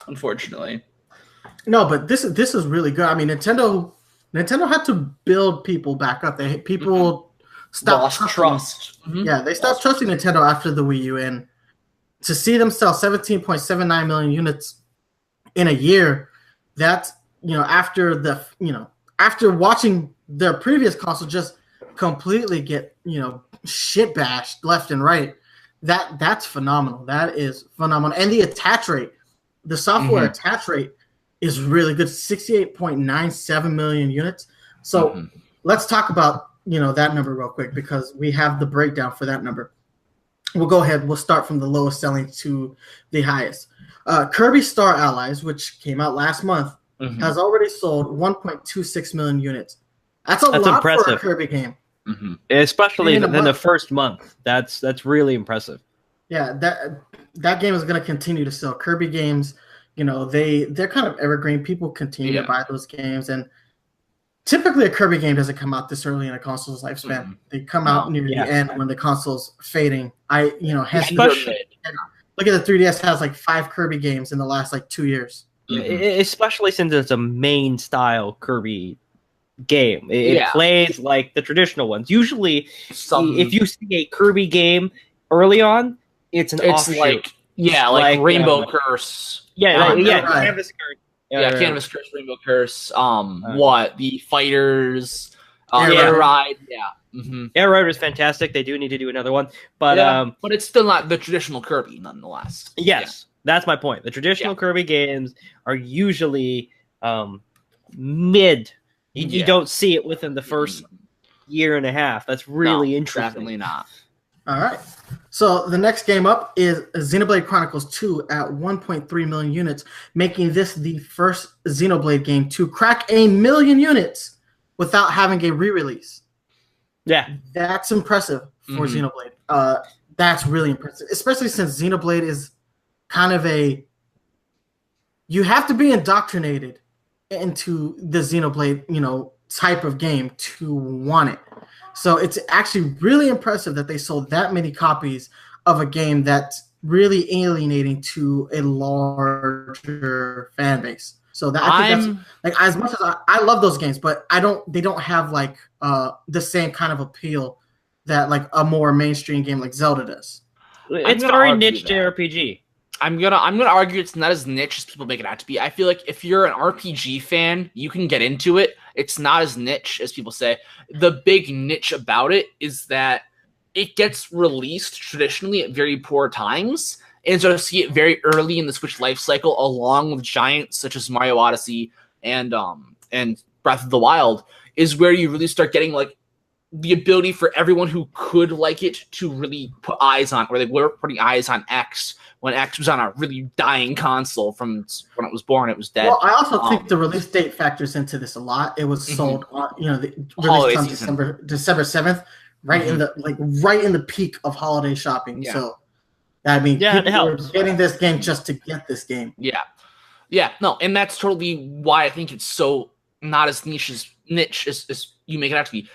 Unfortunately. No, but this is really good. I mean, Nintendo had to build people back up. People stopped trust. Yeah, they stopped trusting Nintendo after the Wii U, and to see them sell 17.79 million units in a year, that's after watching their previous console just completely get shit bashed left and right. That's phenomenal. That is phenomenal. And the attach rate, the software attach rate is really good. 68.97 million units. So let's talk about that number real quick, because we have the breakdown for that number. We'll go ahead. We'll start from the lowest selling to the highest. Kirby Star Allies, which came out last month, has already sold 1.26 million units. That's lot impressive for a Kirby game. Especially in the first month. That's really impressive. Yeah, that game is going to continue to sell. Kirby games, they're kind of evergreen. People continue to buy those games, and typically a Kirby game doesn't come out this early in a console's lifespan. They come out near the end when the console's fading. Look at the 3DS has like 5 Kirby games in the last 2 years. Especially since it's a main style Kirby game. It plays like the traditional ones. Usually, if you see a Kirby game early on, it's offshoot. like Rainbow Curse. Canvas Curse. Canvas Curse, Rainbow Curse. The Fighters, Air Ride. Air Ride was fantastic. They do need to do another one, but it's still not the traditional Kirby, nonetheless. Yes, that's my point. The traditional Kirby games are usually mid. You don't see it within the first year and a half. That's really interesting. Definitely not. All right. So the next game up is Xenoblade Chronicles 2 at 1.3 million units, making this the first Xenoblade game to crack 1 million units without having a re-release. Yeah. That's impressive for Xenoblade. That's really impressive, especially since Xenoblade is kind of you have to be indoctrinated into the Xenoblade, type of game to want it. So it's actually really impressive that they sold that many copies of a game that's really alienating to a larger fan base. So I think that's as much as I love those games, but they don't have the same kind of appeal that a more mainstream game like Zelda does. It's very niche JRPG. I'm gonna argue it's not as niche as people make it out to be. I feel like if you're an RPG fan, you can get into it. It's not as niche as people say. The big niche about it is that it gets released traditionally at very poor times. And so to see it very early in the Switch life cycle, along with giants such as Mario Odyssey and Breath of the Wild, is where you really start getting like the ability for everyone who could like it to really put eyes on, or they were putting eyes on X when X was on a really dying console from when it was born. It was dead. Well, I also think the release date factors into this a lot. It was sold on, the release on December 7th, right in the peak of holiday shopping. Yeah. So I mean, people were getting this game just to get this game. Yeah, no, and that's totally why I think it's so not as niche as you make it out to be.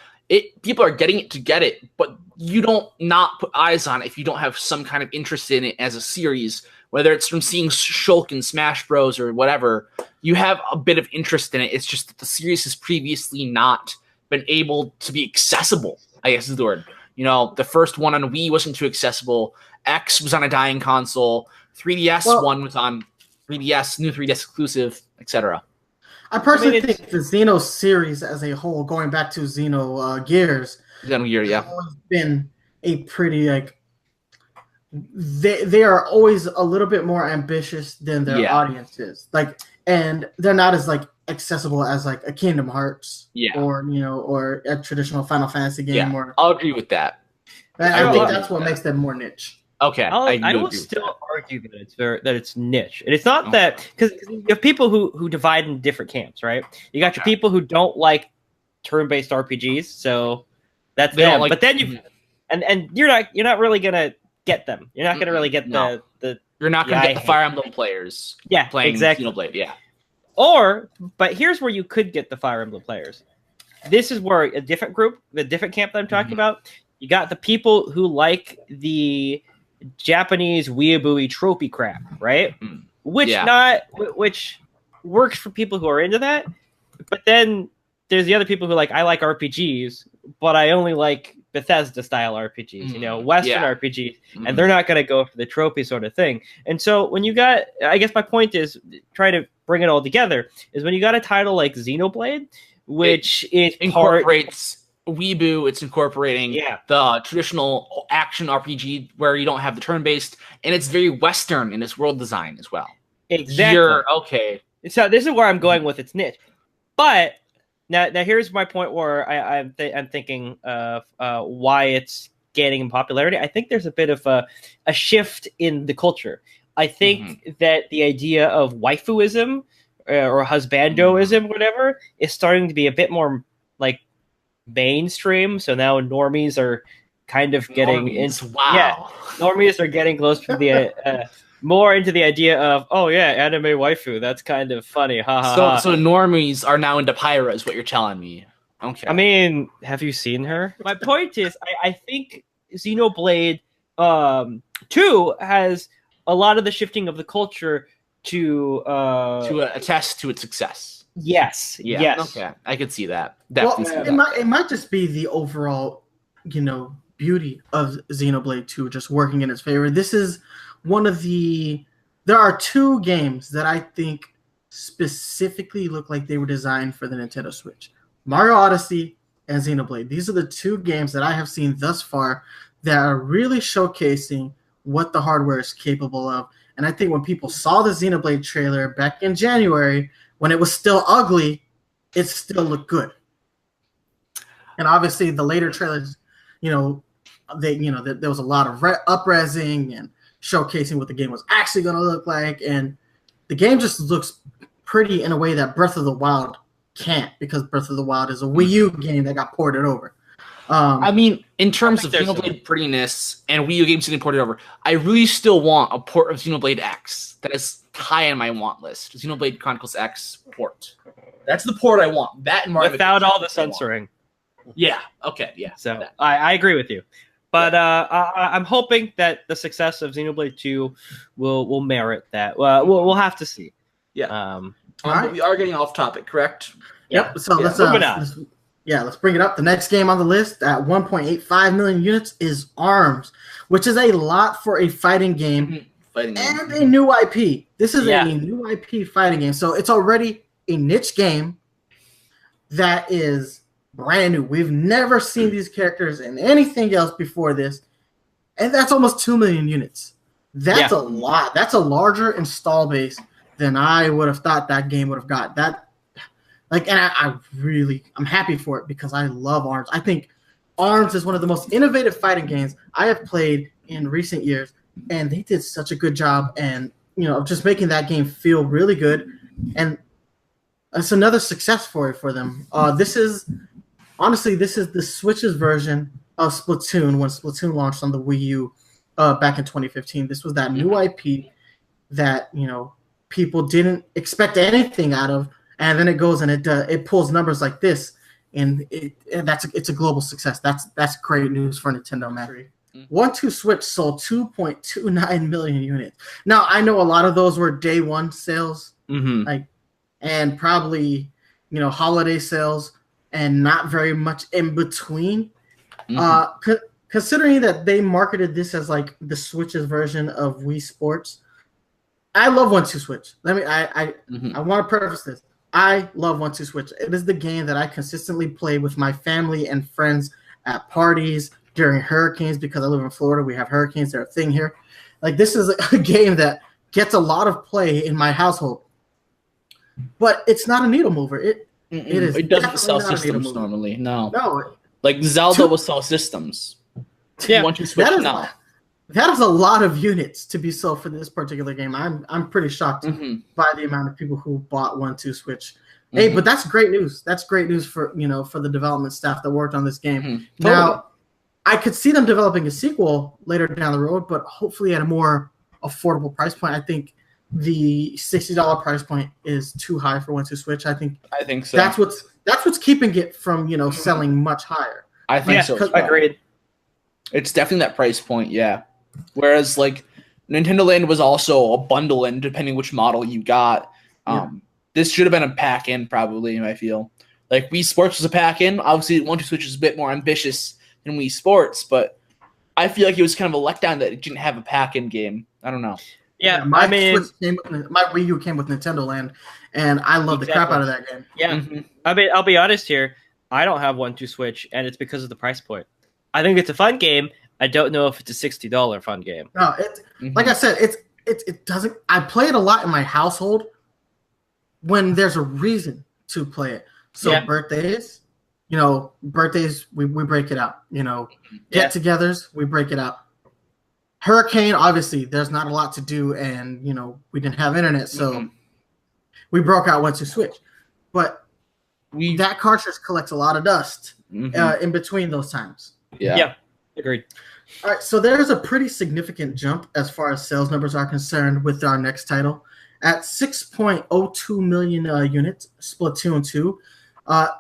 People are getting it to get it, but you don't not put eyes on it if you don't have some kind of interest in it as a series, whether it's from seeing Shulk in Smash Bros. Or whatever. You have a bit of interest in it. It's just that the series has previously not been able to be accessible, I guess is the word. The first one on Wii wasn't too accessible. X was on a dying console. 3DS one was on 3DS, new 3DS exclusive, etc. I personally think the Xeno series as a whole, going back to Xenogears, has always been a pretty they are always a little bit more ambitious than their audience is. And they're not as accessible as a Kingdom Hearts, or a traditional Final Fantasy game. Yeah, I'll agree with that. I think that's what makes them more niche. Okay, I will still argue that it's niche, and it's not that because you have people who divide in different camps, right? You got your people who don't like turn-based RPGs, so that's them. But then and you're not really gonna get them. You're not gonna really get the. You're not gonna get the Fire Emblem players. Playing Xenoblade. Yeah. But here's where you could get the Fire Emblem players. This is where a different group, the different camp that I'm talking about. You got the people who like the Japanese weeaboo tropey crap, right? Which works for people who are into that. But then there's the other people who I like RPGs, but I only like Bethesda style RPGs, Western RPGs, and they're not going to go for the tropey sort of thing. And so when you got, I guess my point is try to bring it all together is when you got a title like Xenoblade, which incorporates Weeaboo, it's incorporating the traditional action RPG where you don't have the turn-based, and it's very Western in its world design as well. Exactly. Okay. So this is where I'm going with its niche. But now here's my point where I'm thinking of why it's gaining in popularity. I think there's a bit of a shift in the culture. I think that the idea of waifuism or husbandoism, whatever, is starting to be a bit more mainstream. So now normies are kind of getting normies are getting close to the more into the idea of anime waifu, that's kind of funny, so normies are now into Pyra is what you're telling me. Okay, I mean, have you seen her? My point is I think Xenoblade 2 has a lot of the shifting of the culture to attest to its success. Yes. Okay, I could see that. Definitely. It might just be the overall, beauty of Xenoblade 2 just working in its favor. This is one of there are two games that I think specifically look like they were designed for the Nintendo Switch. Mario Odyssey and Xenoblade. These are the two games that I have seen thus far that are really showcasing what the hardware is capable of. And I think when people saw the Xenoblade trailer back in January, when it was still ugly, it still looked good. And obviously, the later trailers, there was a lot of up-resing and showcasing what the game was actually going to look like. And the game just looks pretty in a way that Breath of the Wild can't, because Breath of the Wild is a Wii U game that got ported over. I mean, in terms of Xenoblade prettiness and Wii U games getting ported over, I really still want a port of Xenoblade X. That is high on my want list. Xenoblade Chronicles X port. That's the port I want. That and Mario without all the censoring. Yeah. Okay. Yeah. So I agree with you, but I'm hoping that the success of Xenoblade 2 will merit that. We'll have to see. Yeah. Right. We are getting off topic, correct? Yep. So let's bring it up. The next game on the list at 1.85 million units is ARMS, which is a lot for a fighting game. And a new IP. This is a new IP fighting game. So it's already a niche game that is brand new. We've never seen these characters in anything else before this, and that's almost 2 million units. That's a lot. That's a larger install base than I would have thought that game would have got. That, like, and I'm happy for it because I love ARMS. I think ARMS is one of the most innovative fighting games I have played in recent years, and they did such a good job, and just making that game feel really good, and it's another success story for them. This is the Switch's version of Splatoon when Splatoon launched on the Wii U back in 2015. This was that new IP that people didn't expect anything out of, and then it goes and it pulls numbers like this, and it's a global success. That's great news for Nintendo, man. 1-2 Switch sold 2.29 million units. Now I know a lot of those were day one sales, and probably holiday sales, and not very much in between. Considering that they marketed this as like the Switch's version of Wii Sports, I love 1-2 Switch. I want to preface this. I love 1-2 Switch. It is the game that I consistently play with my family and friends at parties during hurricanes, because I live in Florida. We have hurricanes. They're a thing here. Like, this is a game that gets a lot of play in my household. But it's not a needle mover. It doesn't sell systems normally. No. Like Zelda will sell systems. Yeah. 1-2 Switch now. That is a lot of units to be sold for this particular game. I'm pretty shocked by the amount of people who bought 1-2 Switch. Hey, but that's great news. That's great news for for the development staff that worked on this game. Now, I could see them developing a sequel later down the road, but hopefully at a more affordable price point. I think the $60 price point is too high for 1-2 Switch. I think so. That's what's keeping it from selling much higher. I think so. Agreed. It's definitely that price point, yeah. Whereas like Nintendo Land was also a bundle in, depending which model you got. This should have been a pack in, probably. I feel like Wii Sports was a pack in. Obviously, 1-2 Switch is a bit more ambitious than Wii Sports, but I feel like it was kind of a letdown that it didn't have a pack in game. I don't know. Yeah, my Wii U came with Nintendo Land, and I love the crap out of that game. Yeah, I mean, I'll be honest here. I don't have 1-2 Switch, and it's because of the price point. I think it's a fun game. I don't know if it's a $60 fun game. No, like I said, it doesn't. I play it a lot in my household when there's a reason to play it. So birthdays, we break it out. Get-togethers, we break it out. Hurricane, obviously, there's not a lot to do, and we didn't have internet, so we broke out 1-2 Switch. But that cartridge collects a lot of dust in between those times. Yeah, agreed. All right, so there's a pretty significant jump as far as sales numbers are concerned with our next title. At 6.02 million units, Splatoon 2,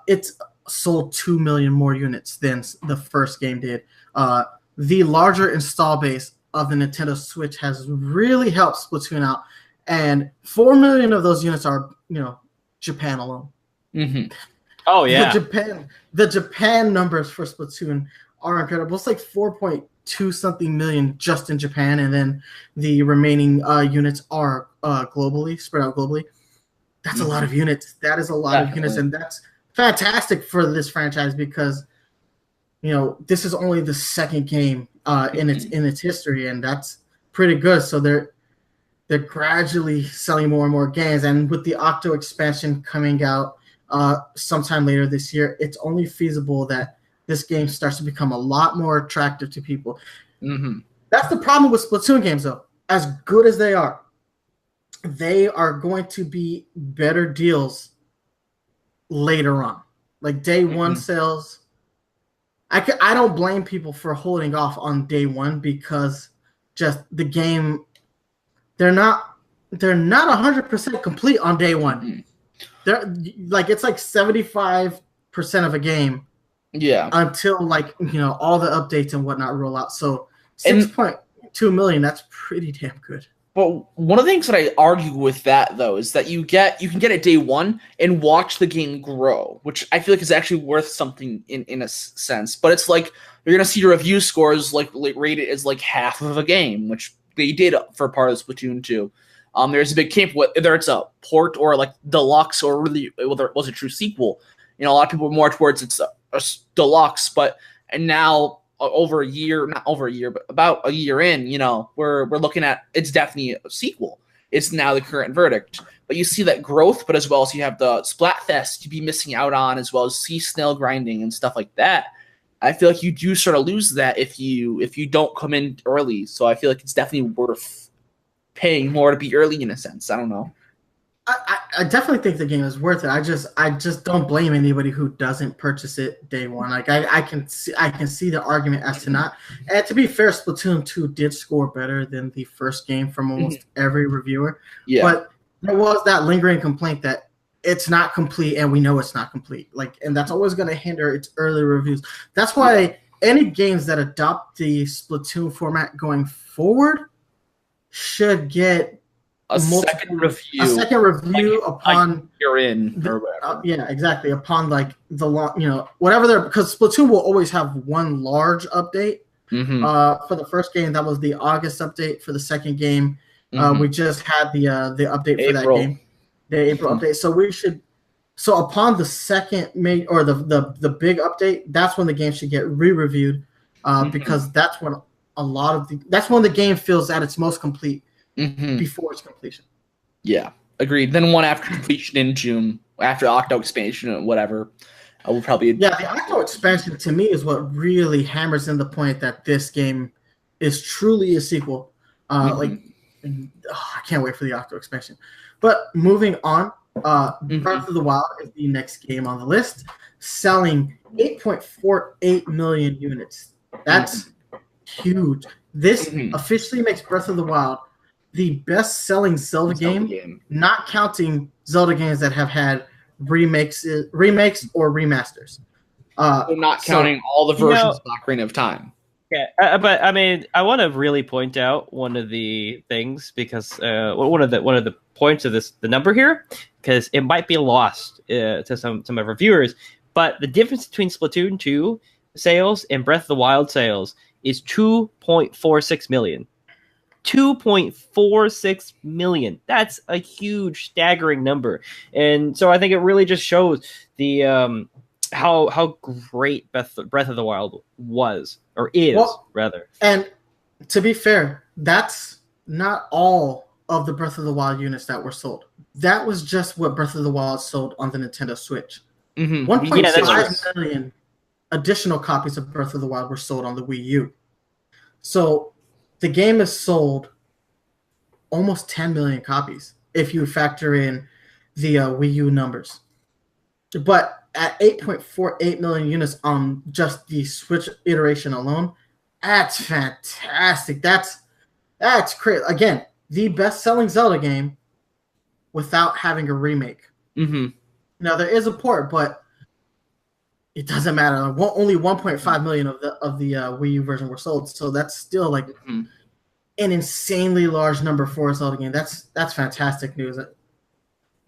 it's sold 2 million more units than the first game did. The larger install base of the Nintendo Switch has really helped Splatoon out, and 4 million of those units are, Japan alone. Oh yeah, the Japan numbers for Splatoon are incredible. It's like 4.2 something million just in Japan, and then the remaining units are spread out globally. That's a lot of units. That is a lot of units, and that's fantastic for this franchise because this is only the second game in its history, and that's pretty good. So they're gradually selling more and more games, and with the Octo expansion coming out sometime later this year, it's only feasible that this game starts to become a lot more attractive to people. That's the problem with Splatoon games, though. As good as they are going to be better deals later on. Like day one sales, I don't blame people for holding off on day one because just the game, they're not 100% complete on day one. They're like, it's like 75% of a game. Yeah. Until all the updates and whatnot roll out. So 6.2 million, that's pretty damn good. But one of the things that I argue with that though is that you can get it day one and watch the game grow, which I feel like is actually worth something in a sense. But it's like you're gonna see your review scores like rated as like half of a game, which they did for part of Splatoon 2. There's a big camp whether it's a port or like deluxe or really whether it was a true sequel. A lot of people are more towards it's deluxe, and now over a year, not over a year, but about a year in, we're looking at it's definitely a sequel. It's now the current verdict. But you see that growth, but as well as you have the Splatfest to be missing out on, as well as sea snail grinding and stuff like that. I feel like you do sort of lose that if you don't come in early. So I feel like it's definitely worth paying more to be early in a sense. I don't know. I definitely think the game is worth it. I just don't blame anybody who doesn't purchase it day one. Like I can see the argument as to not. And to be fair, Splatoon 2 did score better than the first game from almost every reviewer. Yeah. But there was that lingering complaint that it's not complete, and we know it's not complete. And that's always going to hinder its early reviews. That's why any games that adopt the Splatoon format going forward should get a second review upon you're in or whatever. Yeah, exactly. Upon whatever because Splatoon will always have one large update. For the first game, that was the August update. For the second game, we just had the update for that game, the April update. So upon the second the big update, that's when the game should get re-reviewed, because that's when that's when the game feels at its most complete. Before its completion. Yeah, agreed. Then one after completion in June, after Octo expansion or whatever. I will probably. Yeah, the Octo expansion to me is what really hammers in the point that this game is truly a sequel. I can't wait for the Octo expansion. But moving on, Breath of the Wild is the next game on the list, selling 8.48 million units. That's huge. This officially makes Breath of the Wild the best-selling Zelda game, not counting Zelda games that have had remakes or remasters. Not counting all the versions of Ocarina of Time. Yeah, but I mean, I want to really point out one of the things because one of the points of the number here, because it might be lost to some of our viewers, but the difference between Splatoon 2 sales and Breath of the Wild sales is 2.46 million. 2.46 million. That's a huge, staggering number. And so I think it really just shows the how great Breath of the Wild was, or is, rather. And to be fair, that's not all of the Breath of the Wild units that were sold. That was just what Breath of the Wild sold on the Nintendo Switch. 1.5 million additional copies of Breath of the Wild were sold on the Wii U. So the game has sold almost 10 million copies if you factor in the Wii U numbers. But at 8.48 million units on just the Switch iteration alone, that's fantastic. That's great. Again, the best-selling Zelda game without having a remake. Now, there is a port, but it doesn't matter. Only 1.5 million of the Wii U version were sold, so that's still like an insanely large number for a Zelda game. That's fantastic news, and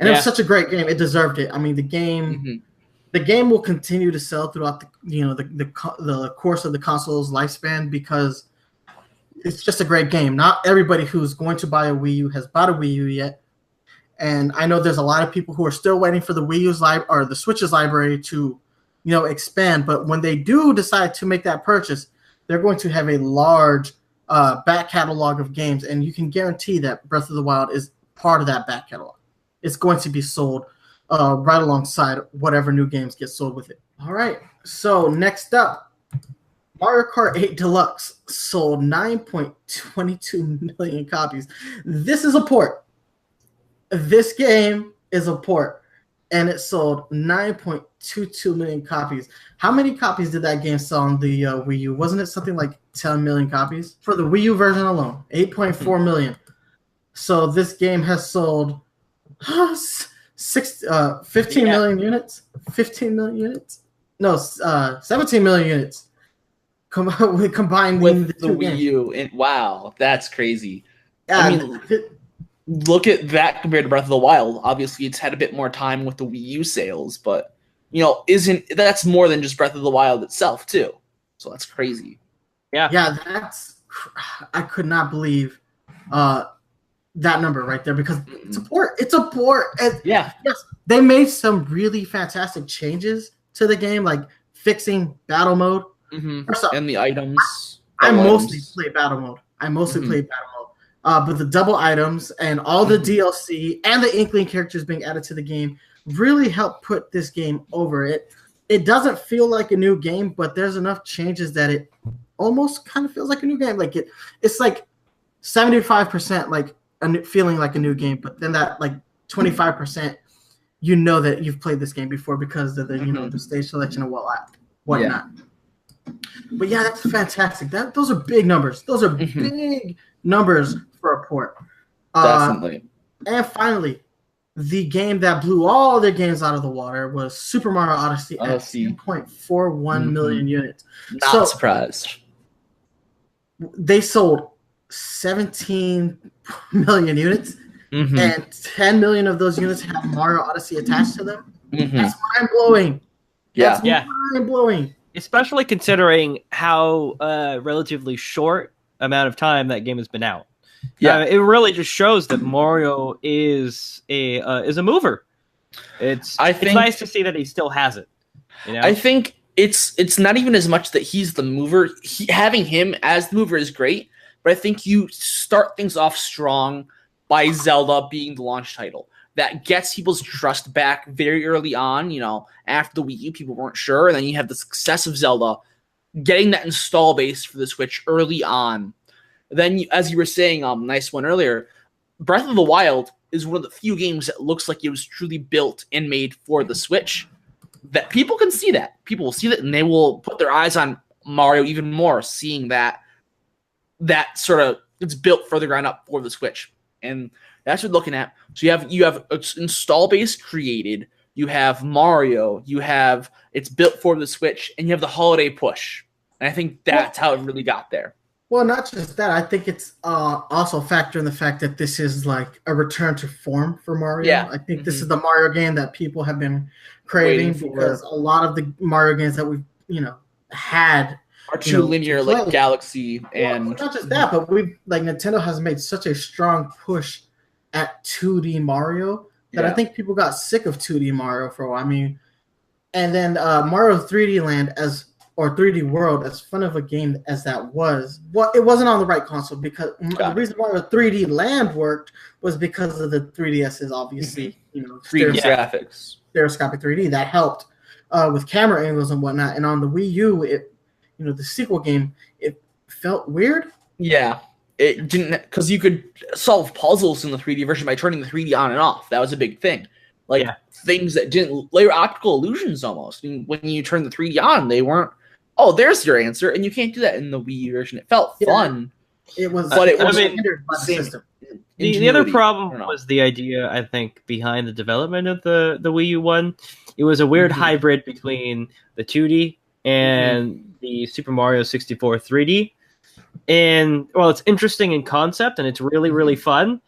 it was such a great game. It deserved it. I mean, the game will continue to sell throughout the course of the console's lifespan because it's just a great game. Not everybody who's going to buy a Wii U has bought a Wii U yet, and I know there's a lot of people who are still waiting for the Wii U's or the Switch's library to expand, but when they do decide to make that purchase, they're going to have a large back catalog of games, and you can guarantee that Breath of the Wild is part of that back catalog. It's going to be sold right alongside whatever new games get sold with it. All right, so next up, Mario Kart 8 Deluxe sold 9.22 million copies. This is a port. This game is a port, and it sold 9.22 million copies. How many copies did that game sell on the Wii U? Wasn't it something like 10 million copies? For the Wii U version alone, 8.4 million. So this game has sold 15 million units? 15 million units? No, 17 million units. Combined with the Wii U. Wow, that's crazy. I mean, look at that compared to Breath of the Wild. Obviously, it's had a bit more time with the Wii U sales, but that's more than just Breath of the Wild itself too. So that's crazy. Yeah, I could not believe that number right there because it's a port. It's a port. And yes, they made some really fantastic changes to the game, like fixing battle mode. And the items. I mostly play battle mode. But the double items and all the DLC and the Inkling characters being added to the game really helped put this game over. It doesn't feel like a new game, but there's enough changes that it almost kind of feels like a new game. Like it's like 75% like feeling like a new game, but then that like 25%, you know that you've played this game before because of the the stage selection and whatnot. But yeah, that's fantastic. Those are big numbers. Those are big numbers for a port. Definitely. And finally, the game that blew all their games out of the water was Super Mario Odyssey at 10.41 million units. Not surprised. They sold 17 million units, and 10 million of those units have Mario Odyssey attached to them. That's mind-blowing. That's mind-blowing. Especially considering how relatively short amount of time that game has been out. It really just shows that Mario is a mover. It's nice to see that he still has it. You know? I think it's not even as much that he's the mover. Having him as the mover is great, but I think you start things off strong by Zelda being the launch title. That gets people's trust back very early on. After the Wii U, people weren't sure, and then you have the success of Zelda getting that install base for the Switch early on. Then, as you were saying, nice one earlier, Breath of the Wild is one of the few games that looks like it was truly built and made for the Switch. That people can see that. People will see that, and they will put their eyes on Mario even more, seeing that sort of it's built for the ground up for the Switch. And that's what we're looking at. So you have an install base created. You have Mario. You have it's built for the Switch, and you have the holiday push. And I think that's how it really got there. Well, not just that. I think it's also a factor in the fact that this is like a return to form for Mario. Yeah. I think this is the Mario game that people have been craving because a lot of the Mario games that we've had are too linear, like Galaxy and not just that, but Nintendo has made such a strong push at 2D Mario that I think people got sick of 2D Mario for a while. I mean, and then Mario 3D Land or 3D World, as fun of a game as that was, it wasn't on the right console because the reason Mario 3D Land worked was because of the 3DS's obviously, 3D graphics, stereoscopic 3D that helped with camera angles and whatnot. And on the Wii U, the sequel game, it felt weird. Yeah, it didn't because you could solve puzzles in the 3D version by turning the 3D on and off. That was a big thing. Things that didn't, they were optical illusions almost. I mean, when you turn the 3D on, they weren't. Oh, there's your answer, and you can't do that in the Wii U version. It felt fun. It was, but it was hindered by the system. The other problem was the idea, I think, behind the development of the Wii U one. It was a weird hybrid between the 2D and the Super Mario 64 3D. And, well, it's interesting in concept, and it's really, really fun.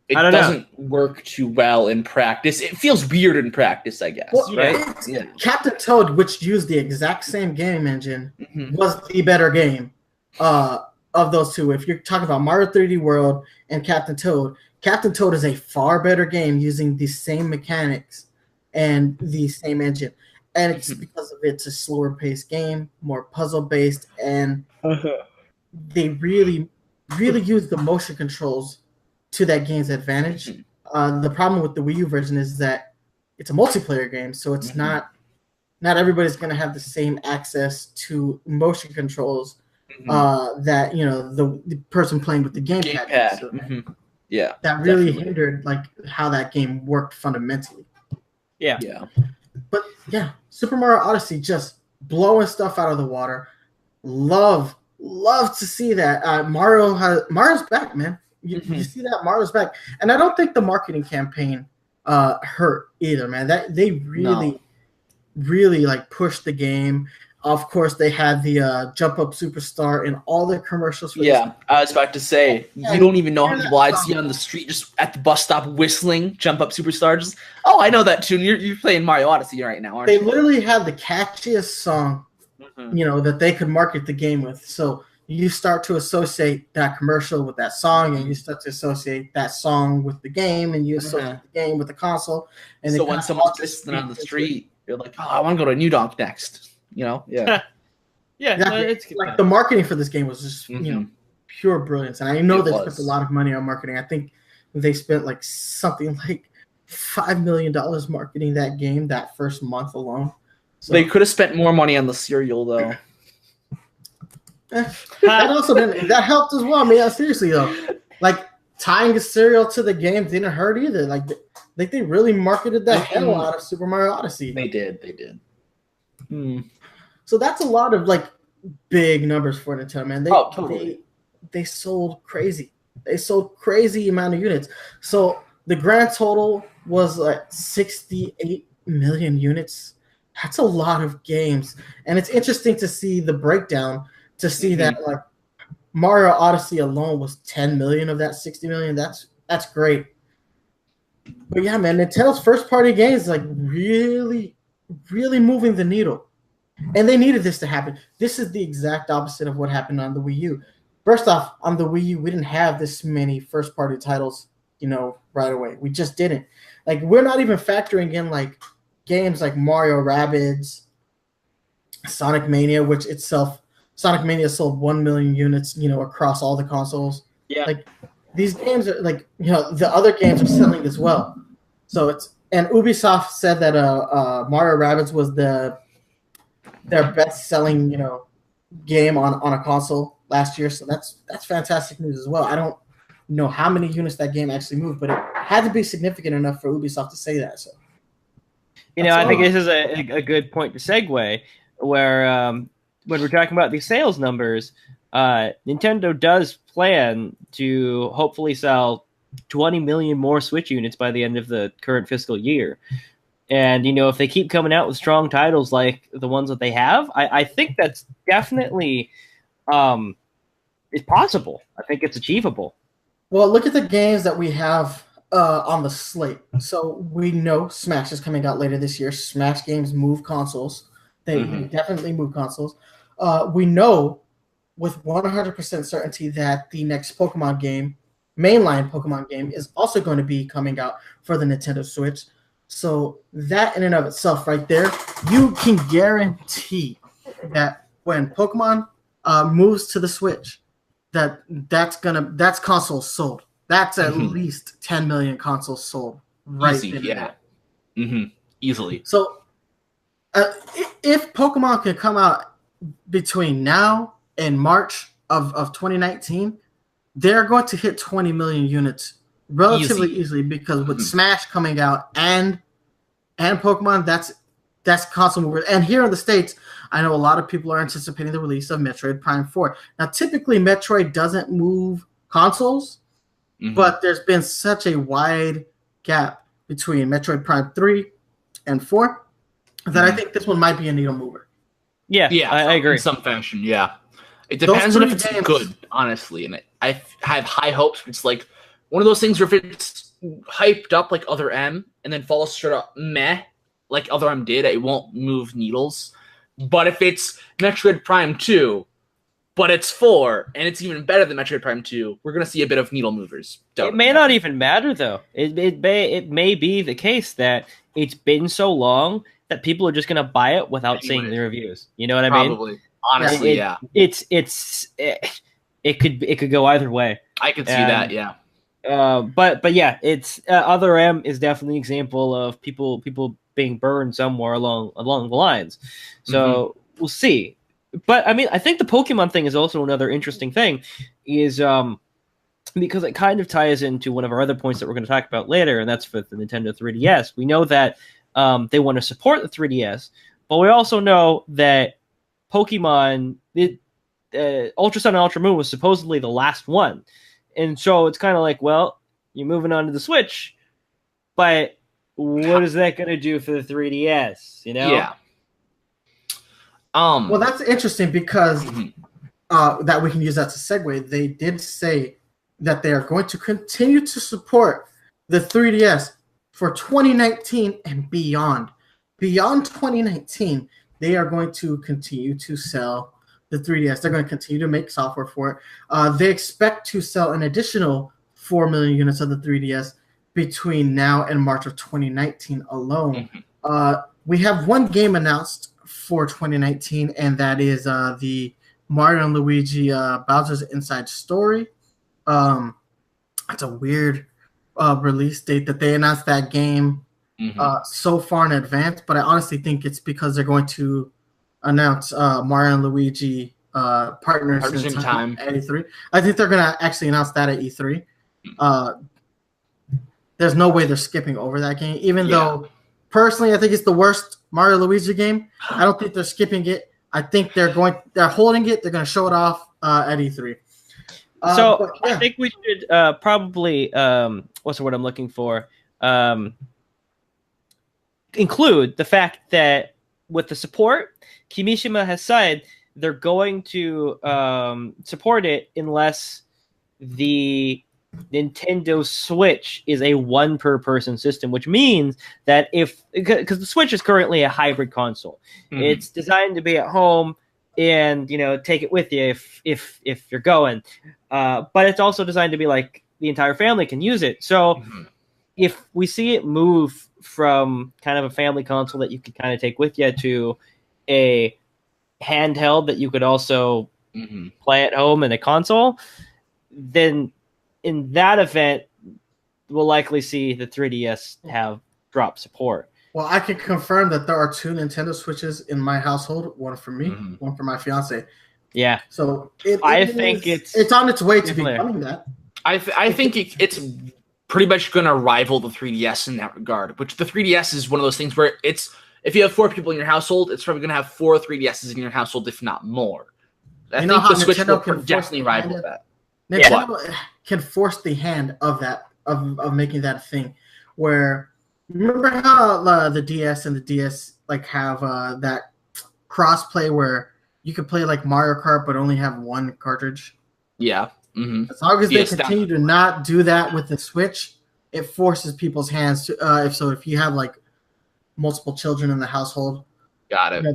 It doesn't work too well in practice. It feels weird in practice, I guess. Well, right? Captain Toad, which used the exact same game engine, was the better game of those two. If you're talking about Mario 3D World and Captain Toad is a far better game using the same mechanics and the same engine. And it's because of it's a slower paced game, more puzzle based, and they really, really use the motion controls to that game's advantage. The problem with the Wii U version is that it's a multiplayer game, so it's not everybody's going to have the same access to motion controls that the person playing with the gamepad. So that really hindered how that game worked fundamentally. Yeah. But yeah, Super Mario Odyssey just blowing stuff out of the water. Love to see that. Mario's back, man. You see that Mario's back, and I don't think the marketing campaign hurt either, man. That they really pushed the game. Of course, they had the Jump Up Superstar in all their commercials. For I was about to say, you don't even know how people I'd see on the street, just at the bus stop, whistling Jump Up Superstar. Just, I know that tune. You're playing Mario Odyssey right now, aren't you? They literally had the catchiest song, that they could market the game with. So you start to associate that commercial with that song, and you start to associate that song with the game, and you associate the game with the console. And so when someone's listening on the street, You're like, oh, I want to go to New Donk next. Yeah. Yeah, it's like the marketing for this game was just pure brilliance, and I know they spent a lot of money on marketing. I think they spent like something like $5 million marketing that game that first month alone. So they could have spent more money on the cereal though. That helped as well. I mean, seriously though, like tying a cereal to the game didn't hurt either. Like they really marketed the hell out of Super Mario Odyssey. They did. So that's a lot of like big numbers for Nintendo, man. Totally. They sold crazy. They sold crazy amount of units. So the grand total was like 68 million units. That's a lot of games. And it's interesting to see the breakdown, to see that like Mario Odyssey alone was 10 million of that 60 million. That's great. But yeah, man, Nintendo's first party games like really, really moving the needle. And they needed this to happen. This is the exact opposite of what happened on the Wii U. First off, on the Wii U, we didn't have this many first-party titles, right away. We just didn't. Like, we're not even factoring in, like, games like Mario Rabbids, Sonic Mania, which itself, Sonic Mania sold 1 million units, across all the consoles. Yeah. Like, these games are, like, the other games are selling as well. So and Ubisoft said that Mario Rabbids was their best-selling, game on a console last year, so that's fantastic news as well. I don't know how many units that game actually moved, but it had to be significant enough for Ubisoft to say that. So, I think this is a good point to segue, where when we're talking about these sales numbers, Nintendo does plan to hopefully sell 20 million more Switch units by the end of the current fiscal year. And, if they keep coming out with strong titles like the ones that they have, I think that's definitely it's possible. I think it's achievable. Well, look at the games that we have on the slate. So we know Smash is coming out later this year. Smash games move consoles. They definitely move consoles. We know with 100% certainty that the next Pokemon game, mainline Pokemon game, is also going to be coming out for the Nintendo Switch. So that in and of itself right there, you can guarantee that when Pokemon moves to the Switch, that's consoles sold. That's at least 10 million consoles sold. Right. Easy, yeah. Easily. So if Pokemon can come out between now and March of 2019, they're going to hit 20 million units relatively easily because with Smash coming out and Pokemon, that's console movers. And here in the States, I know a lot of people are anticipating the release of Metroid Prime 4. Now, typically, Metroid doesn't move consoles, but there's been such a wide gap between Metroid Prime 3 and 4 that I think this one might be a needle mover. Yeah, I agree. In some fashion, yeah. It depends on if it's good, honestly. And I have high hopes. It's like one of those things where if it's hyped up like Other M and then falls straight up meh, like Other M did, it won't move needles. But if it's Metroid Prime 2, but it's 4, and it's even better than Metroid Prime 2, we're going to see a bit of needle movers. It may not even matter, though. It may be the case that it's been so long that people are just going to buy it without seeing the reviews. You know what I mean? Probably. Honestly, yeah. It could go either way. I could see that, yeah. But yeah, it's Other M is definitely an example of people being burned somewhere along the lines. So we'll see. But I mean, I think the Pokemon thing is also another interesting thing, is because it kind of ties into one of our other points that we're going to talk about later, and that's for the Nintendo 3DS. We know that they want to support the 3DS, but we also know that Pokemon, Ultra Sun and Ultra Moon was supposedly the last one. And so it's kind of like, well, you're moving on to the Switch, but what is that going to do for the 3DS, Yeah. Well, that's interesting because that we can use that to segue. They did say that they are going to continue to support the 3DS for 2019 and beyond. Beyond 2019, they are going to continue to sell the 3DS. They're going to continue to make software for it. They expect to sell an additional 4 million units of the 3DS between now and March of 2019 alone. we have one game announced for 2019, and that is the Mario and Luigi Bowser's Inside Story. It's a weird release date that they announced that game so far in advance, but I honestly think it's because they're going to announce Mario and Luigi partners in time at E3. I think they're going to actually announce that at E3. There's no way they're skipping over that game, even though personally I think it's the worst Mario Luigi game. I don't think they're skipping it. I think they're holding it. They're going to show it off at E3. I think we should probably what's the word I'm looking for? Include the fact that with the support, Kimishima has said they're going to support it unless the Nintendo Switch is a one per person system, which means that because the Switch is currently a hybrid console, it's designed to be at home and take it with you if you're going, but it's also designed to be like the entire family can use it. So if we see it move from kind of a family console that you could kind of take with you to a handheld that you could also play at home in a console, then in that event we'll likely see the 3DS have drop support. Well, I can confirm that there are 2 Nintendo Switches in my household, one for me, one for my fiance. Yeah. So I think it's on its way to becoming that. I think it's pretty much going to rival the 3DS in that regard, which the 3DS is one of those things where if you have 4 people in your household, it's probably going to have 4 3DSs in your household, if not more. I think the Switch will definitely rival that. Nintendo can force the hand of that, of making that a thing. Where remember how the DS and the DS have that cross-play where you could play like Mario Kart but only have one cartridge? Yeah. As long as they continue to not do that with the Switch, it forces people's hands to. If you have multiple children in the household, got it.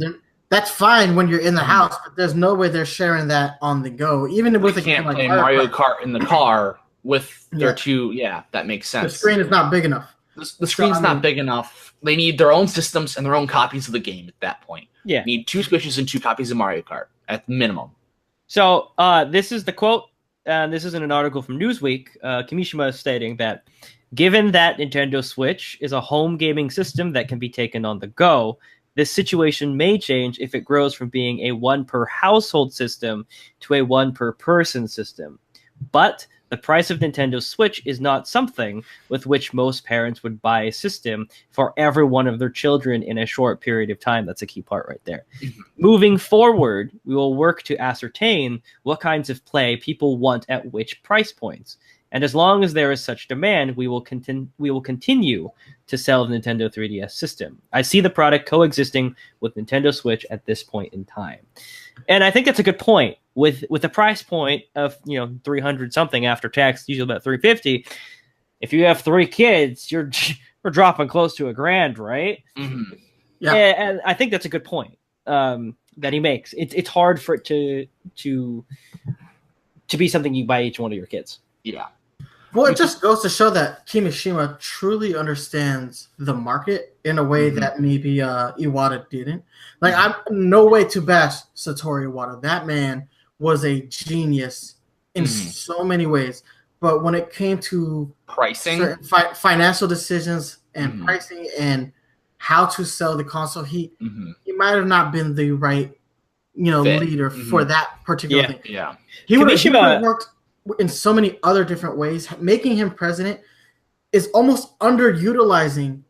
That's fine when you're in the house, but there's no way they're sharing that on the go. Even with a game like Mario Kart in the car with their 2. Yeah, that makes sense. The screen is not big enough. The screen's not big enough. They need their own systems and their own copies of the game at that point. Yeah, they need 2 Switches and 2 copies of Mario Kart at minimum. So this is the quote. This is in an article from Newsweek. Kimishima is stating that given that Nintendo Switch is a home gaming system that can be taken on the go, this situation may change if it grows from being a one per household system to a one per person system. But the price of Nintendo Switch is not something with which most parents would buy a system for every one of their children in a short period of time. That's a key part right there. Moving forward, we will work to ascertain what kinds of play people want at which price points. And as long as there is such demand, we will continue to sell the Nintendo 3DS system. I see the product coexisting with Nintendo Switch at this point in time. And I think that's a good point. With a price point of 300 something after tax, usually about $350. If you have 3 kids, you're dropping close to $1,000, right? Yeah, and I think that's a good point that he makes. It's hard for it to be something you buy each one of your kids. Yeah. Well, it just goes to show that Kimishima truly understands the market in a way that maybe Iwata didn't. I'm no way to bash Satoru Iwata. That man was a genius in so many ways. But when it came to pricing, financial decisions and pricing and how to sell the console, he might have not been the right leader for that particular thing. Yeah, he would have worked in so many other different ways. Making him president is almost underutilizing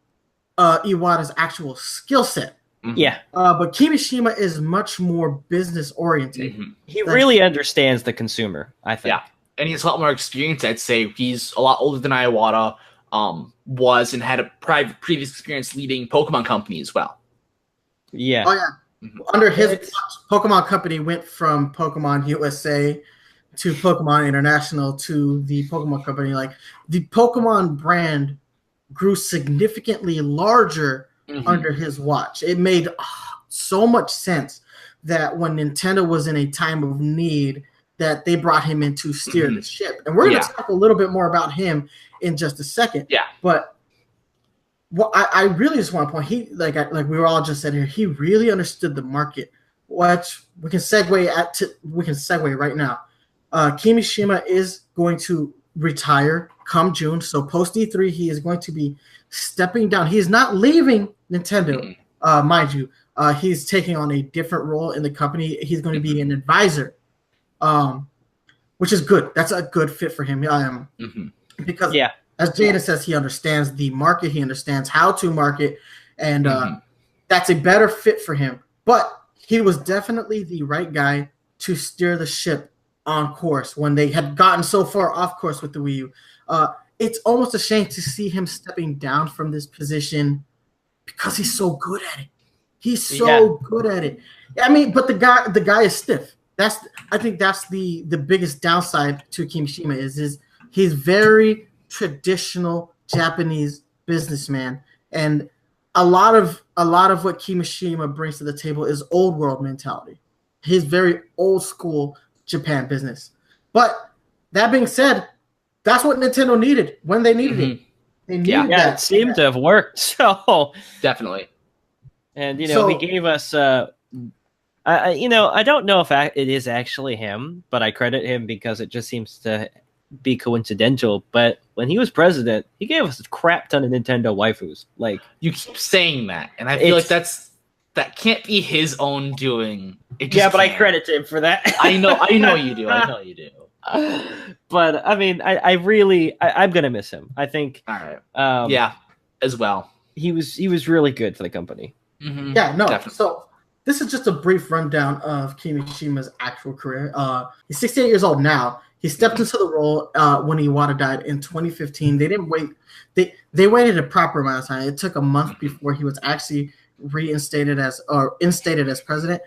Iwata's actual skill set. Yeah. But Kimishima is much more business oriented. He really understands the consumer, I think. Yeah. And he has a lot more experience, I'd say. He's a lot older than Iwata was and had a previous experience leading Pokemon Company as well. Yeah. Oh, yeah. Under his watch, Pokemon Company went from Pokemon USA to Pokemon International to the Pokemon Company. The Pokemon brand grew significantly larger under his watch. It made so much sense that when Nintendo was in a time of need, that they brought him in to steer the ship. And we're going to talk a little bit more about him in just a second. Yeah. But Well, I really just want to point. He like we were all just said here. He really understood the market, which we can segue right now. Kimishima is going to retire come June. So post E3, he is going to be stepping down. He is not leaving Nintendo, mind you. He's taking on a different role in the company. He's going to be an advisor, which is good. That's a good fit for him. Because as Jada says, he understands the market. He understands how to market, and that's a better fit for him. But he was definitely the right guy to steer the ship on course when they had gotten so far off course with the Wii U. It's almost a shame to see him stepping down from this position because he's so good at it. He's so good at it. I mean, but the guy is stiff. I think that's the biggest downside to Kimishima is he's very traditional Japanese businessman, and a lot of what Kimishima brings to the table is old world mentality. He's very old school Japan business. But that being said, that's what Nintendo needed when they needed it. They needed that. It seemed to have worked. So definitely. And he gave us. I don't know if it is actually him, but I credit him because it just seems to be coincidental. But when he was president, he gave us a crap ton of Nintendo waifus. Like, you keep saying that, and I feel like that can't be his own doing. But I credit him for that. I know you do. I know you do. But I mean, I'm gonna miss him. I think. All right. As well. He was really good for the company. Mm-hmm. Yeah. No. Definitely. So this is just a brief rundown of Kimishima's actual career. He's 68 years old now. He stepped into the role when Iwata died in 2015. They didn't wait. They waited a proper amount of time. It took a month before he was actually instated as president.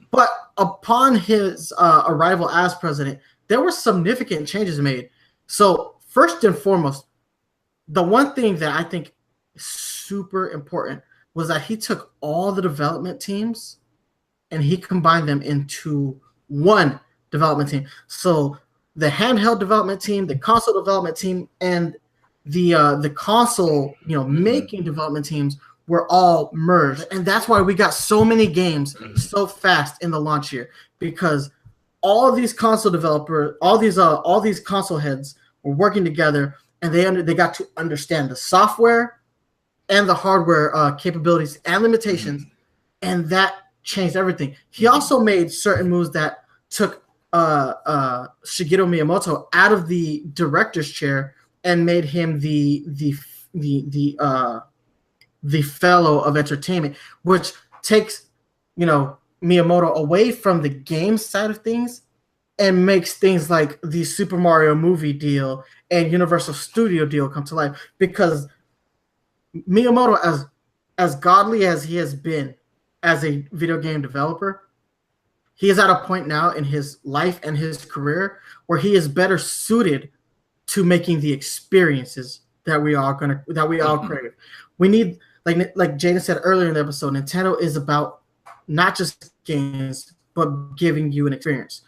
But upon his arrival as president, there were significant changes made. So first and foremost, the one thing that I think is super important was that he took all the development teams and he combined them into one development team. So the handheld development team, the console development team, and the console making development teams were all merged, and that's why we got so many games so fast in the launch year, because all of these console developers, all these console heads were working together, and they got to understand the software and the hardware capabilities and limitations, and that changed everything. He also made certain moves that took Shigeru Miyamoto out of the director's chair and made him the fellow of entertainment, which takes Miyamoto away from the game side of things and makes things like the Super Mario movie deal and Universal Studio deal come to life. Because Miyamoto, as godly as he has been as a video game developer, he is at a point now in his life and his career where he is better suited to making the experiences that we all crave. We need, like Jaden said earlier in the episode, Nintendo is about not just games, but giving you an experience.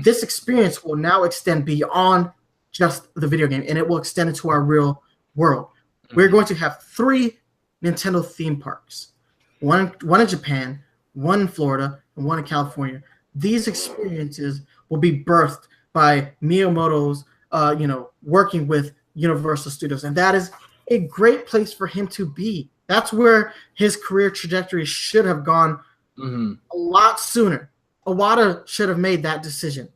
This experience will now extend beyond just the video game, and it will extend into our real world. We're going to have 3 Nintendo theme parks, one in Japan, one in Florida, and one in California. These experiences will be birthed by Miyamoto's, working with Universal Studios, and that is a great place for him to be. That's where his career trajectory should have gone a lot sooner. Iwata should have made that decision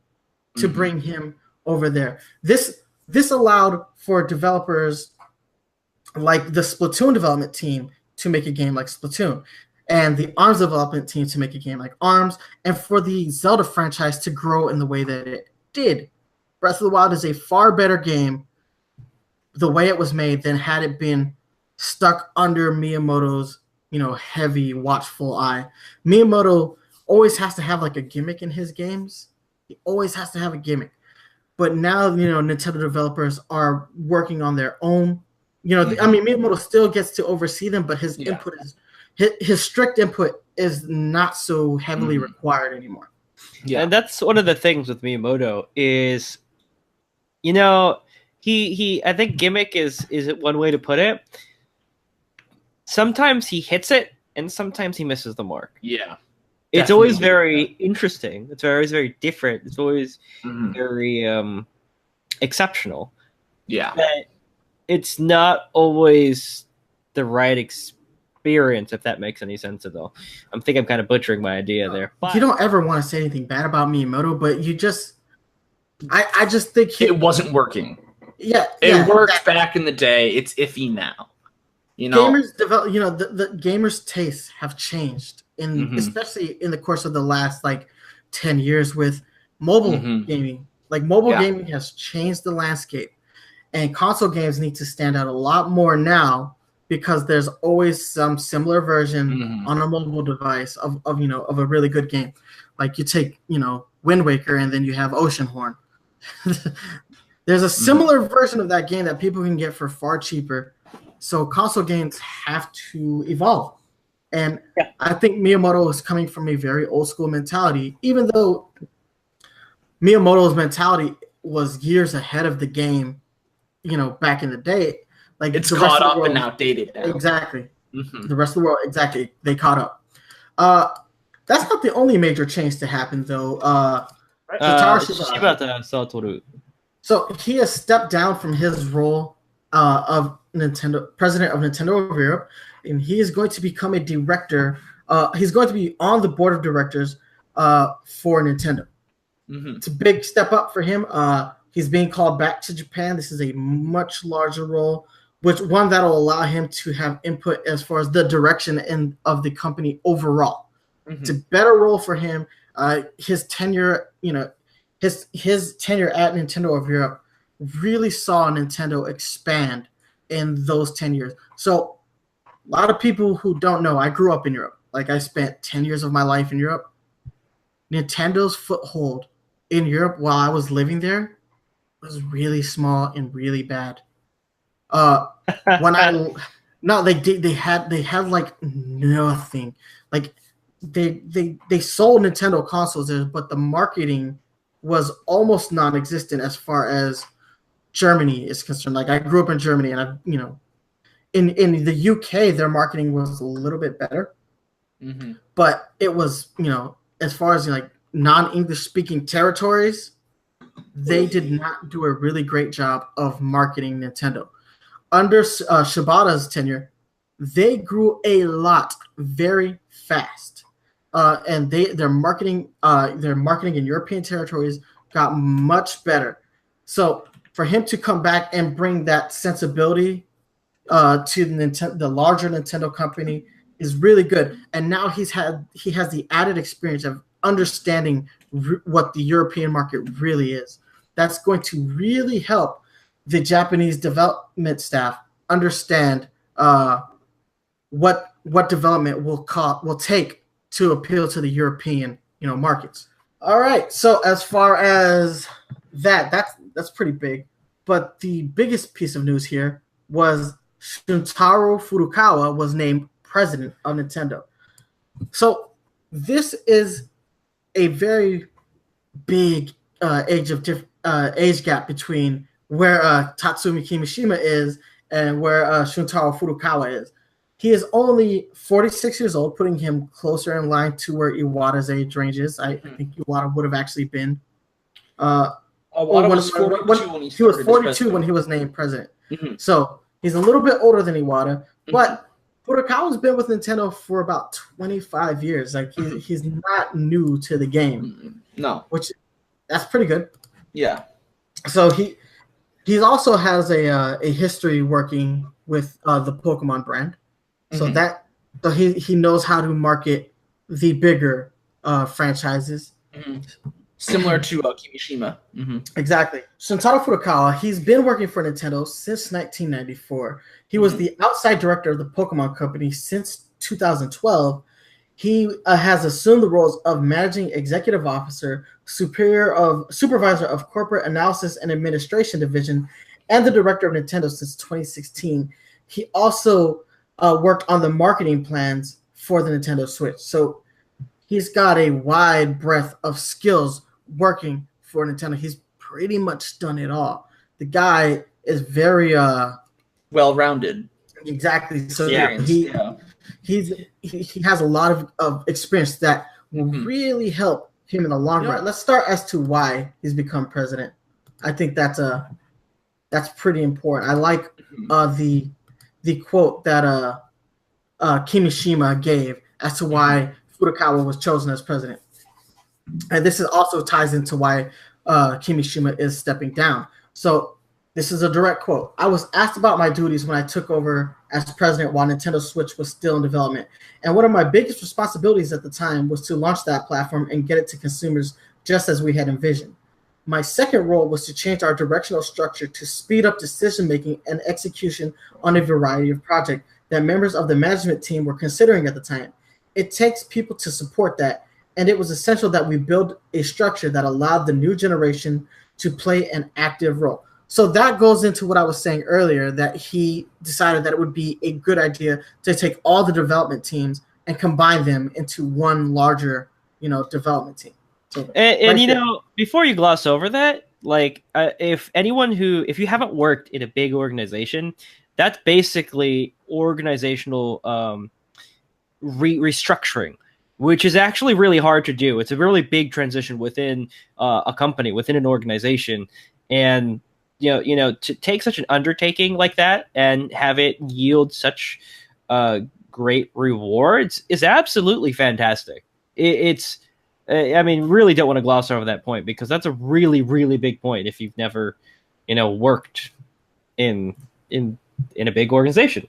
to bring him over there. This allowed for developers like the Splatoon development team to make a game like Splatoon, and the ARMS development team to make a game like ARMS, and for the Zelda franchise to grow in the way that it did. Breath of the Wild is a far better game the way it was made than had it been stuck under Miyamoto's, heavy watchful eye. Miyamoto always has to have like a gimmick in his games. He always has to have a gimmick. But now, Nintendo developers are working on their own. Miyamoto still gets to oversee them, but his input is his strict input is not so heavily required anymore. Yeah, and that's one of the things with Miyamoto is, he I think gimmick is one way to put it. sometimes he hits it and sometimes he misses the mark. Yeah. It's always very interesting. It's always very different. It's always very exceptional. Yeah. But it's not always the right experience, if that makes any sense at all. I think I'm kind of butchering my idea there. But you don't ever want to say anything bad about Miyamoto, but you just... I just think... it wasn't working. Yeah. It worked back in the day. It's iffy now. Gamers develop. The gamers' tastes have changed, especially in the course of the last 10 years with mobile gaming. Mobile gaming has changed the landscape, and console games need to stand out a lot more now because there's always some similar version on a mobile device of a really good game. Like you take Wind Waker, and then you have Oceanhorn. There's a similar version of that game that people can get for far cheaper. So console games have to evolve. And I think Miyamoto is coming from a very old school mentality, even though Miyamoto's mentality was years ahead of the game, back in the day. It's caught up and outdated now. Exactly. The rest of the world, exactly. They caught up. That's not the only major change to happen, though. So he has stepped down from his role of president of Nintendo of Europe, and he is going to become a director. He's going to be on the board of directors for Nintendo. It's a big step up for him. He's being called back to Japan. This is a much larger role, one that will allow him to have input as far as the direction of the company overall. It's a better role for him. His tenure, his tenure at Nintendo of Europe really saw Nintendo expand in those 10 years. So a lot of people who don't know, I grew up in Europe. I spent 10 years of my life in Europe. Nintendo's foothold in Europe while I was living there was really small and really bad. They had nothing. They sold Nintendo consoles there, but the marketing was almost non-existent as far as Germany is concerned. I grew up in Germany, and in the UK, their marketing was a little bit better, but it was as far as non-English speaking territories, they did not do a really great job of marketing Nintendo. Under Shibata's tenure, they grew a lot very fast, and their marketing in European territories got much better. So for him to come back and bring that sensibility to the larger Nintendo company is really good. And now he has the added experience of understanding what the European market really is. That's going to really help the Japanese development staff understand what development will take to appeal to the European markets. All right. So as far as that's pretty big. But the biggest piece of news here was Shuntaro Furukawa was named president of Nintendo. So this is a very big age gap between where Tatsumi Kimishima is and where Shuntaro Furukawa is. He is only 46 years old, putting him closer in line to where Iwata's age range is. I think Iwata would have actually been. He was 42 when he was named president. So he's a little bit older than Iwata, but Furukawa's been with Nintendo for about 25 years. He's not new to the game. No. Which that's pretty good. Yeah. So he also has a history working with the Pokemon brand. So he knows how to market the bigger franchises. Similar to Kimishima. Exactly. Shuntaro Furukawa, he's been working for Nintendo since 1994. He was the outside director of the Pokemon Company since 2012. He has assumed the roles of managing executive officer, supervisor of corporate analysis and administration division, and the director of Nintendo since 2016. He also worked on the marketing plans for the Nintendo Switch. So he's got a wide breadth of skills working for Nintendo. He's pretty much done it all. The guy is very well-rounded. Exactly. So yeah. he has a lot of experience that will really help him in the long run. Let's start as to why he's become president. I think that's pretty important. I like the quote that Kimishima gave as to why Furukawa was chosen as president. And this is also ties into why Kimishima is stepping down. So this is a direct quote. I was asked about my duties when I took over as president while Nintendo Switch was still in development. And one of my biggest responsibilities at the time was to launch that platform and get it to consumers just as we had envisioned. My second role was to change our directional structure to speed up decision-making and execution on a variety of projects that members of the management team were considering at the time. It takes people to support that, and it was essential that we build a structure that allowed the new generation to play an active role. So that goes into what I was saying earlier, that he decided that it would be a good idea to take all the development teams and combine them into one larger, development team. So before you gloss over that, like if you haven't worked in a big organization, that's basically organizational restructuring, which is actually really hard to do. It's a really big transition within a company, within an organization, and to take such an undertaking like that and have it yield such great rewards is absolutely fantastic. Really don't want to gloss over that point, because that's a really, really big point if you've never, worked in a big organization.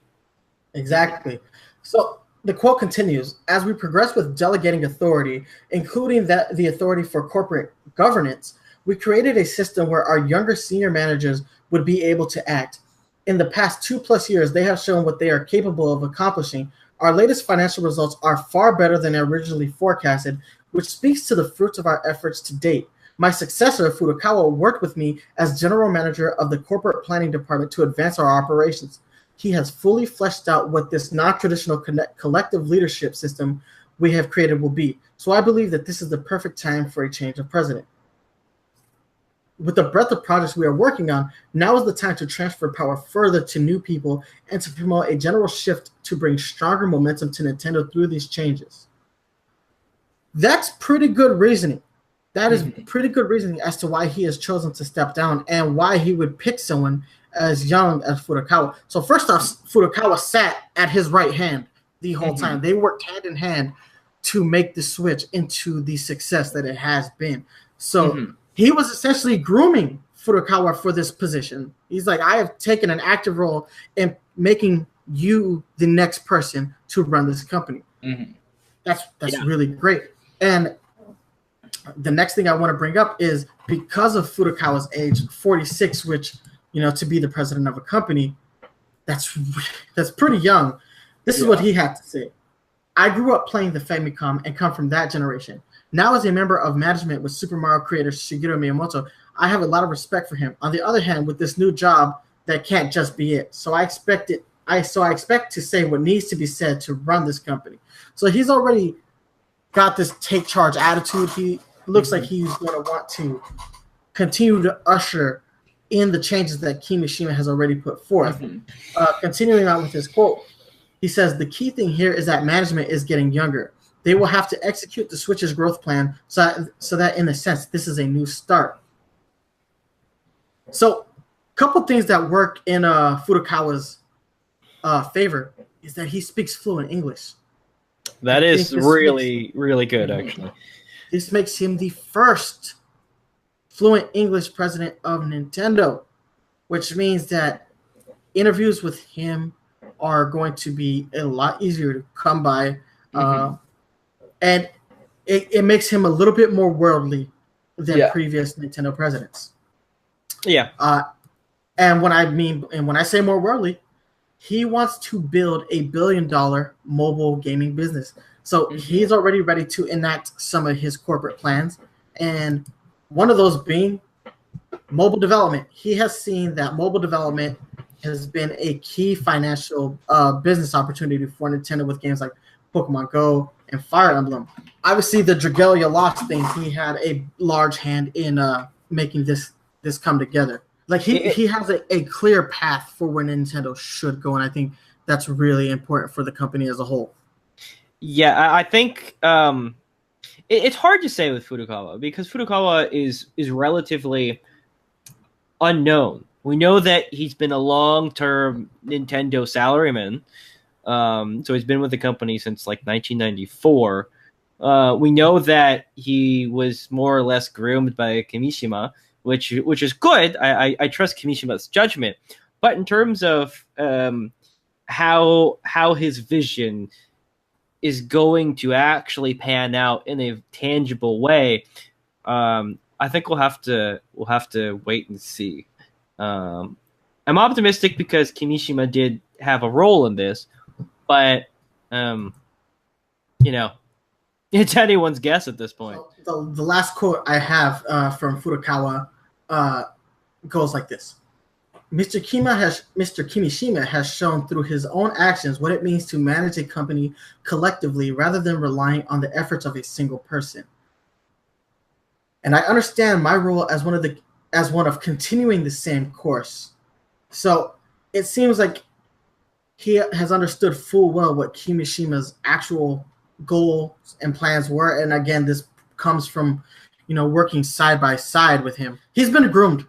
Exactly. So the quote continues, as we progress with delegating authority, including the authority for corporate governance, we created a system where our younger senior managers would be able to act. In the past 2+ years, they have shown what they are capable of accomplishing. Our latest financial results are far better than originally forecasted, which speaks to the fruits of our efforts to date. My successor, Furukawa, worked with me as general manager of the corporate planning department to advance our operations. He has fully fleshed out what this non-traditional collective leadership system we have created will be. So I believe that this is the perfect time for a change of president. With the breadth of projects we are working on, now is the time to transfer power further to new people and to promote a general shift to bring stronger momentum to Nintendo through these changes. That's pretty good reasoning. That is pretty good reasoning as to why he has chosen to step down and why he would pick someone as young as Furukawa. So first off, Furukawa sat at his right hand the whole time. They worked hand in hand to make the Switch into the success that it has been. So he was essentially grooming Furukawa for this position. He's like, I have taken an active role in making you the next person to run this company. That's really great. And the next thing I want to bring up is, because of Furukawa's age, 46, which, to be the president of a company, that's pretty young. This is what he had to say. I grew up playing the Famicom and come from that generation. Now, as a member of management with Super Mario creator Shigeru Miyamoto, I have a lot of respect for him. On the other hand, with this new job, that can't just be it. So I expect to say what needs to be said to run this company. So he's already got this take charge attitude. He looks like he's going to want to continue to usher in the changes that Kimishima has already put forth. Continuing on with his quote, he says, the key thing here is that management is getting younger. They will have to execute the Switch's growth plan so that in a sense, this is a new start. So a couple things that work in Furukawa's favor is that he speaks fluent English. That is really, really good, actually. This makes him the first fluent English president of Nintendo, which means that interviews with him are going to be a lot easier to come by. And it makes him a little bit more worldly than previous Nintendo presidents. Yeah. And when I say more worldly, he wants to build $1 billion mobile gaming business. So he's already ready to enact some of his corporate plans. And one of those being mobile development. He has seen that mobile development has been a key financial business opportunity for Nintendo with games like Pokemon Go and Fire Emblem. Obviously, the Dragalia Lost thing, he had a large hand in making this come together. Like he has a clear path for where Nintendo should go, and I think that's really important for the company as a whole. Yeah, I think it's hard to say with Furukawa because Furukawa is relatively unknown. We know that he's been a long-term Nintendo salaryman, so he's been with the company since like 1994. We know that he was more or less groomed by Kimishima, which is good. I trust Kimishima's judgment, but in terms of how his vision is going to actually pan out in a tangible way, I think we'll have to wait and see. I'm optimistic because Kimishima did have a role in this, but it's anyone's guess at this point. The last quote I have from Furukawa goes like this. Mr. Kimishima has shown through his own actions what it means to manage a company collectively rather than relying on the efforts of a single person. And I understand my role as one of continuing the same course. So it seems like he has understood full well what Kimishima's actual goals and plans were. And again, this comes from, working side by side with him. He's been groomed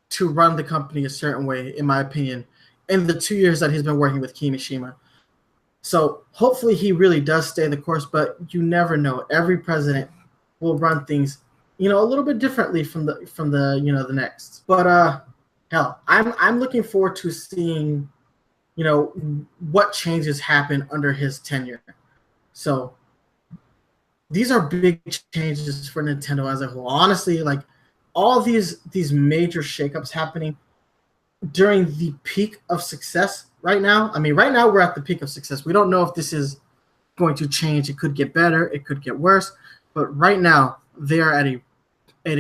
to run the company a certain way, in my opinion, in the 2 years that he's been working with Kimishima. So hopefully he really does stay the course, but you never know. Every president will run things, a little bit differently from the next. But hell, I'm looking forward to seeing, what changes happen under his tenure. So these are big changes for Nintendo as a whole. Honestly, like all these major shakeups happening during the peak of success right now. I mean, right now we're at the peak of success. We don't know if this is going to change. It could get better. It could get worse. But right now they are at a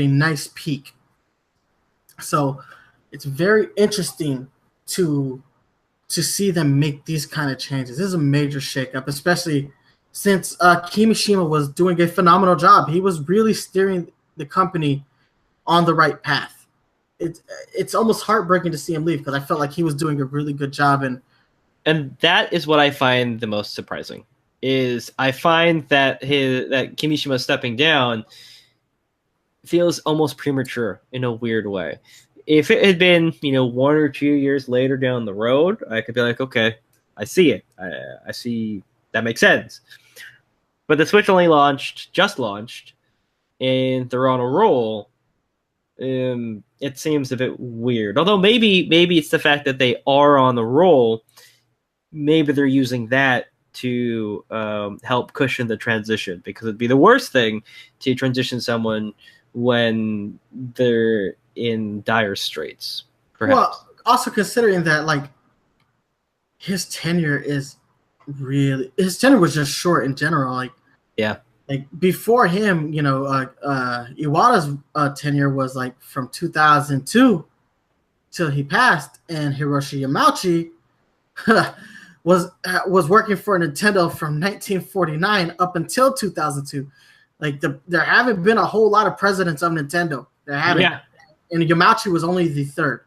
nice peak. So it's very interesting to see them make these kind of changes. This is a major shakeup, especially since Kimishima was doing a phenomenal job. He was really steering the company on the right path. It's almost heartbreaking to see him leave because I felt like he was doing a really good job. And that is what I find the most surprising. Is I find that Kimishima stepping down feels almost premature in a weird way. If it had been, 1 or 2 years later down the road, I could be like, okay, I see it. I see that makes sense. But the Switch only just launched, and they're on a roll. It seems a bit weird. Although maybe it's the fact that they are on the roll. Maybe they're using that to help cushion the transition, because it'd be the worst thing to transition someone when they're in dire straits. Perhaps. Well, also considering that like his tenure was just short in general. Like before him, Iwata's tenure was like from 2002 till he passed, and Hiroshi Yamauchi was working for Nintendo from 1949 up until 2002. Like there haven't been a whole lot of presidents of Nintendo. There haven't. Yeah. And Yamauchi was only the third.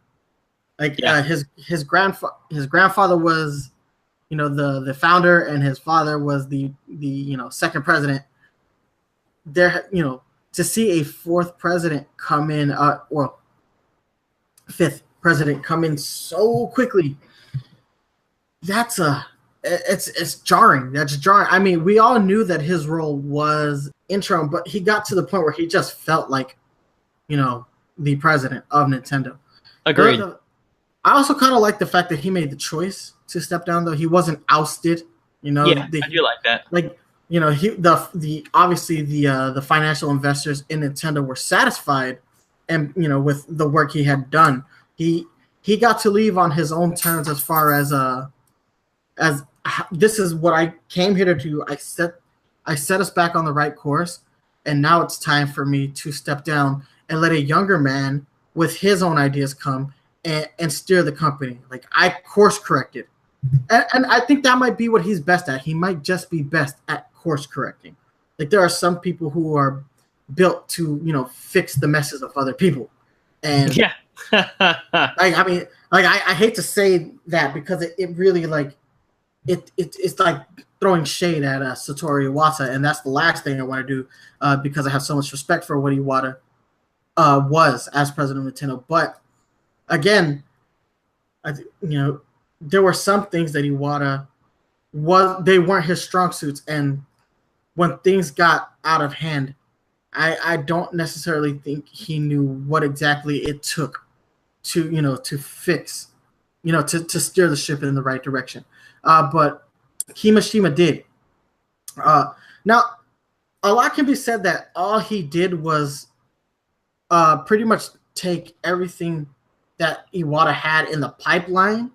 Like his grandfather was, the founder, and his father was the second president. There, to see a fourth president come in, fifth president come in so quickly, it's jarring. That's jarring. I mean, we all knew that his role was interim, but he got to the point where he just felt like, the president of Nintendo. Agreed. I also kind of like the fact that he made the choice to step down, though. He wasn't ousted. I do like that. Like, obviously the financial investors in Nintendo were satisfied, and with the work he had done. He got to leave on his own terms as far as this is what I came here to do. I set us back on the right course, and now it's time for me to step down and let a younger man with his own ideas come and steer the company. Like, I course corrected. And I think that might be what he's best at. He might just be best at course correcting. Like, there are some people who are built to, fix the messes of other people. And I hate to say that because it really, like, it's like throwing shade at Satoru Iwata, and that's the last thing I want to do because I have so much respect for what Iwata was as president of Nintendo. But again, there were some things that Iwata they weren't his strong suits, and when things got out of hand, I don't necessarily think he knew what exactly it took to fix, to steer the ship in the right direction. But Kimishima did. Now, a lot can be said that all he did was pretty much take everything that Iwata had in the pipeline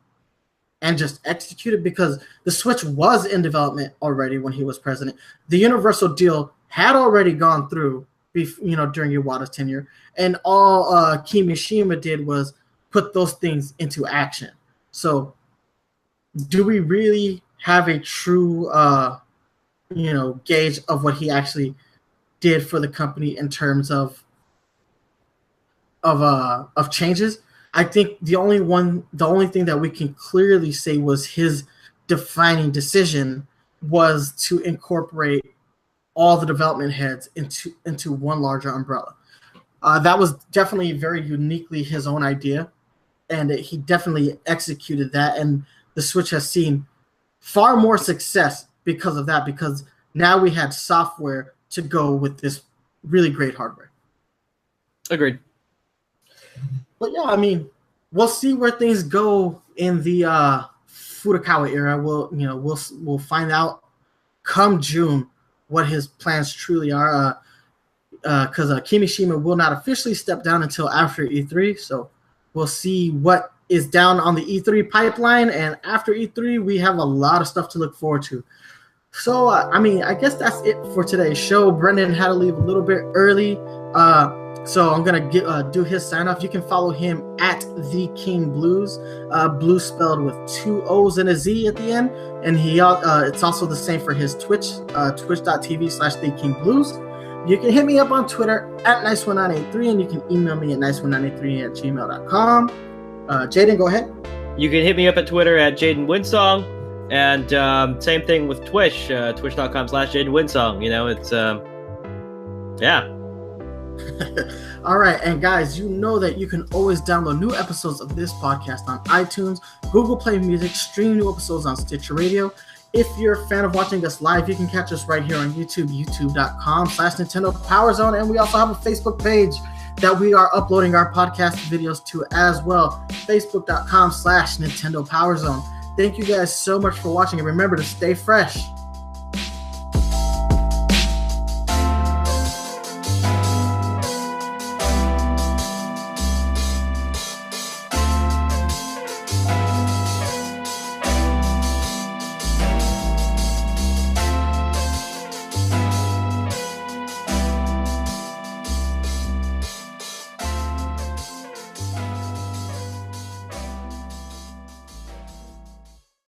and just execute it, because the Switch was in development already when he was president. The Universal deal had already gone through, during Iwata's tenure, and all Kimishima did was put those things into action. So, do we really have a true, gauge of what he actually did for the company in terms of changes? I think the only thing that we can clearly say was his defining decision was to incorporate all the development heads into one larger umbrella. That was definitely very uniquely his own idea, and he definitely executed that. And the Switch has seen far more success because of that, because now we had software to go with this really great hardware. Agreed. But yeah, we'll see where things go in the Furukawa era. We'll find out come June what his plans truly are. Because Kimishima will not officially step down until after E3, so we'll see what is down on the E3 pipeline. And after E3, we have a lot of stuff to look forward to. So I guess that's it for today's show. Brendan had to leave a little bit early. So I'm going to do his sign-off. You can follow him at The King Blues, Blues spelled with 2 O's and a Z at the end. And it's also the same for his Twitch, twitch.tv/The King Blues. You can hit me up on Twitter at nice1983, and you can email me at nice1983@gmail.com. Jaden, go ahead. You can hit me up at Twitter at Jaden Winsong, and same thing with Twitch, twitch.com/Jaden Winsong. It's, yeah. All right, and guys, you know that you can always download new episodes of this podcast on iTunes, Google Play Music, stream new episodes on Stitcher Radio. If you're a fan of watching us live, you can catch us right here on YouTube, youtube.com/Nintendo PowerZone, and we also have a Facebook page that we are uploading our podcast videos to as well, facebook.com/Nintendo PowerZone. Thank you guys so much for watching, and remember to stay fresh.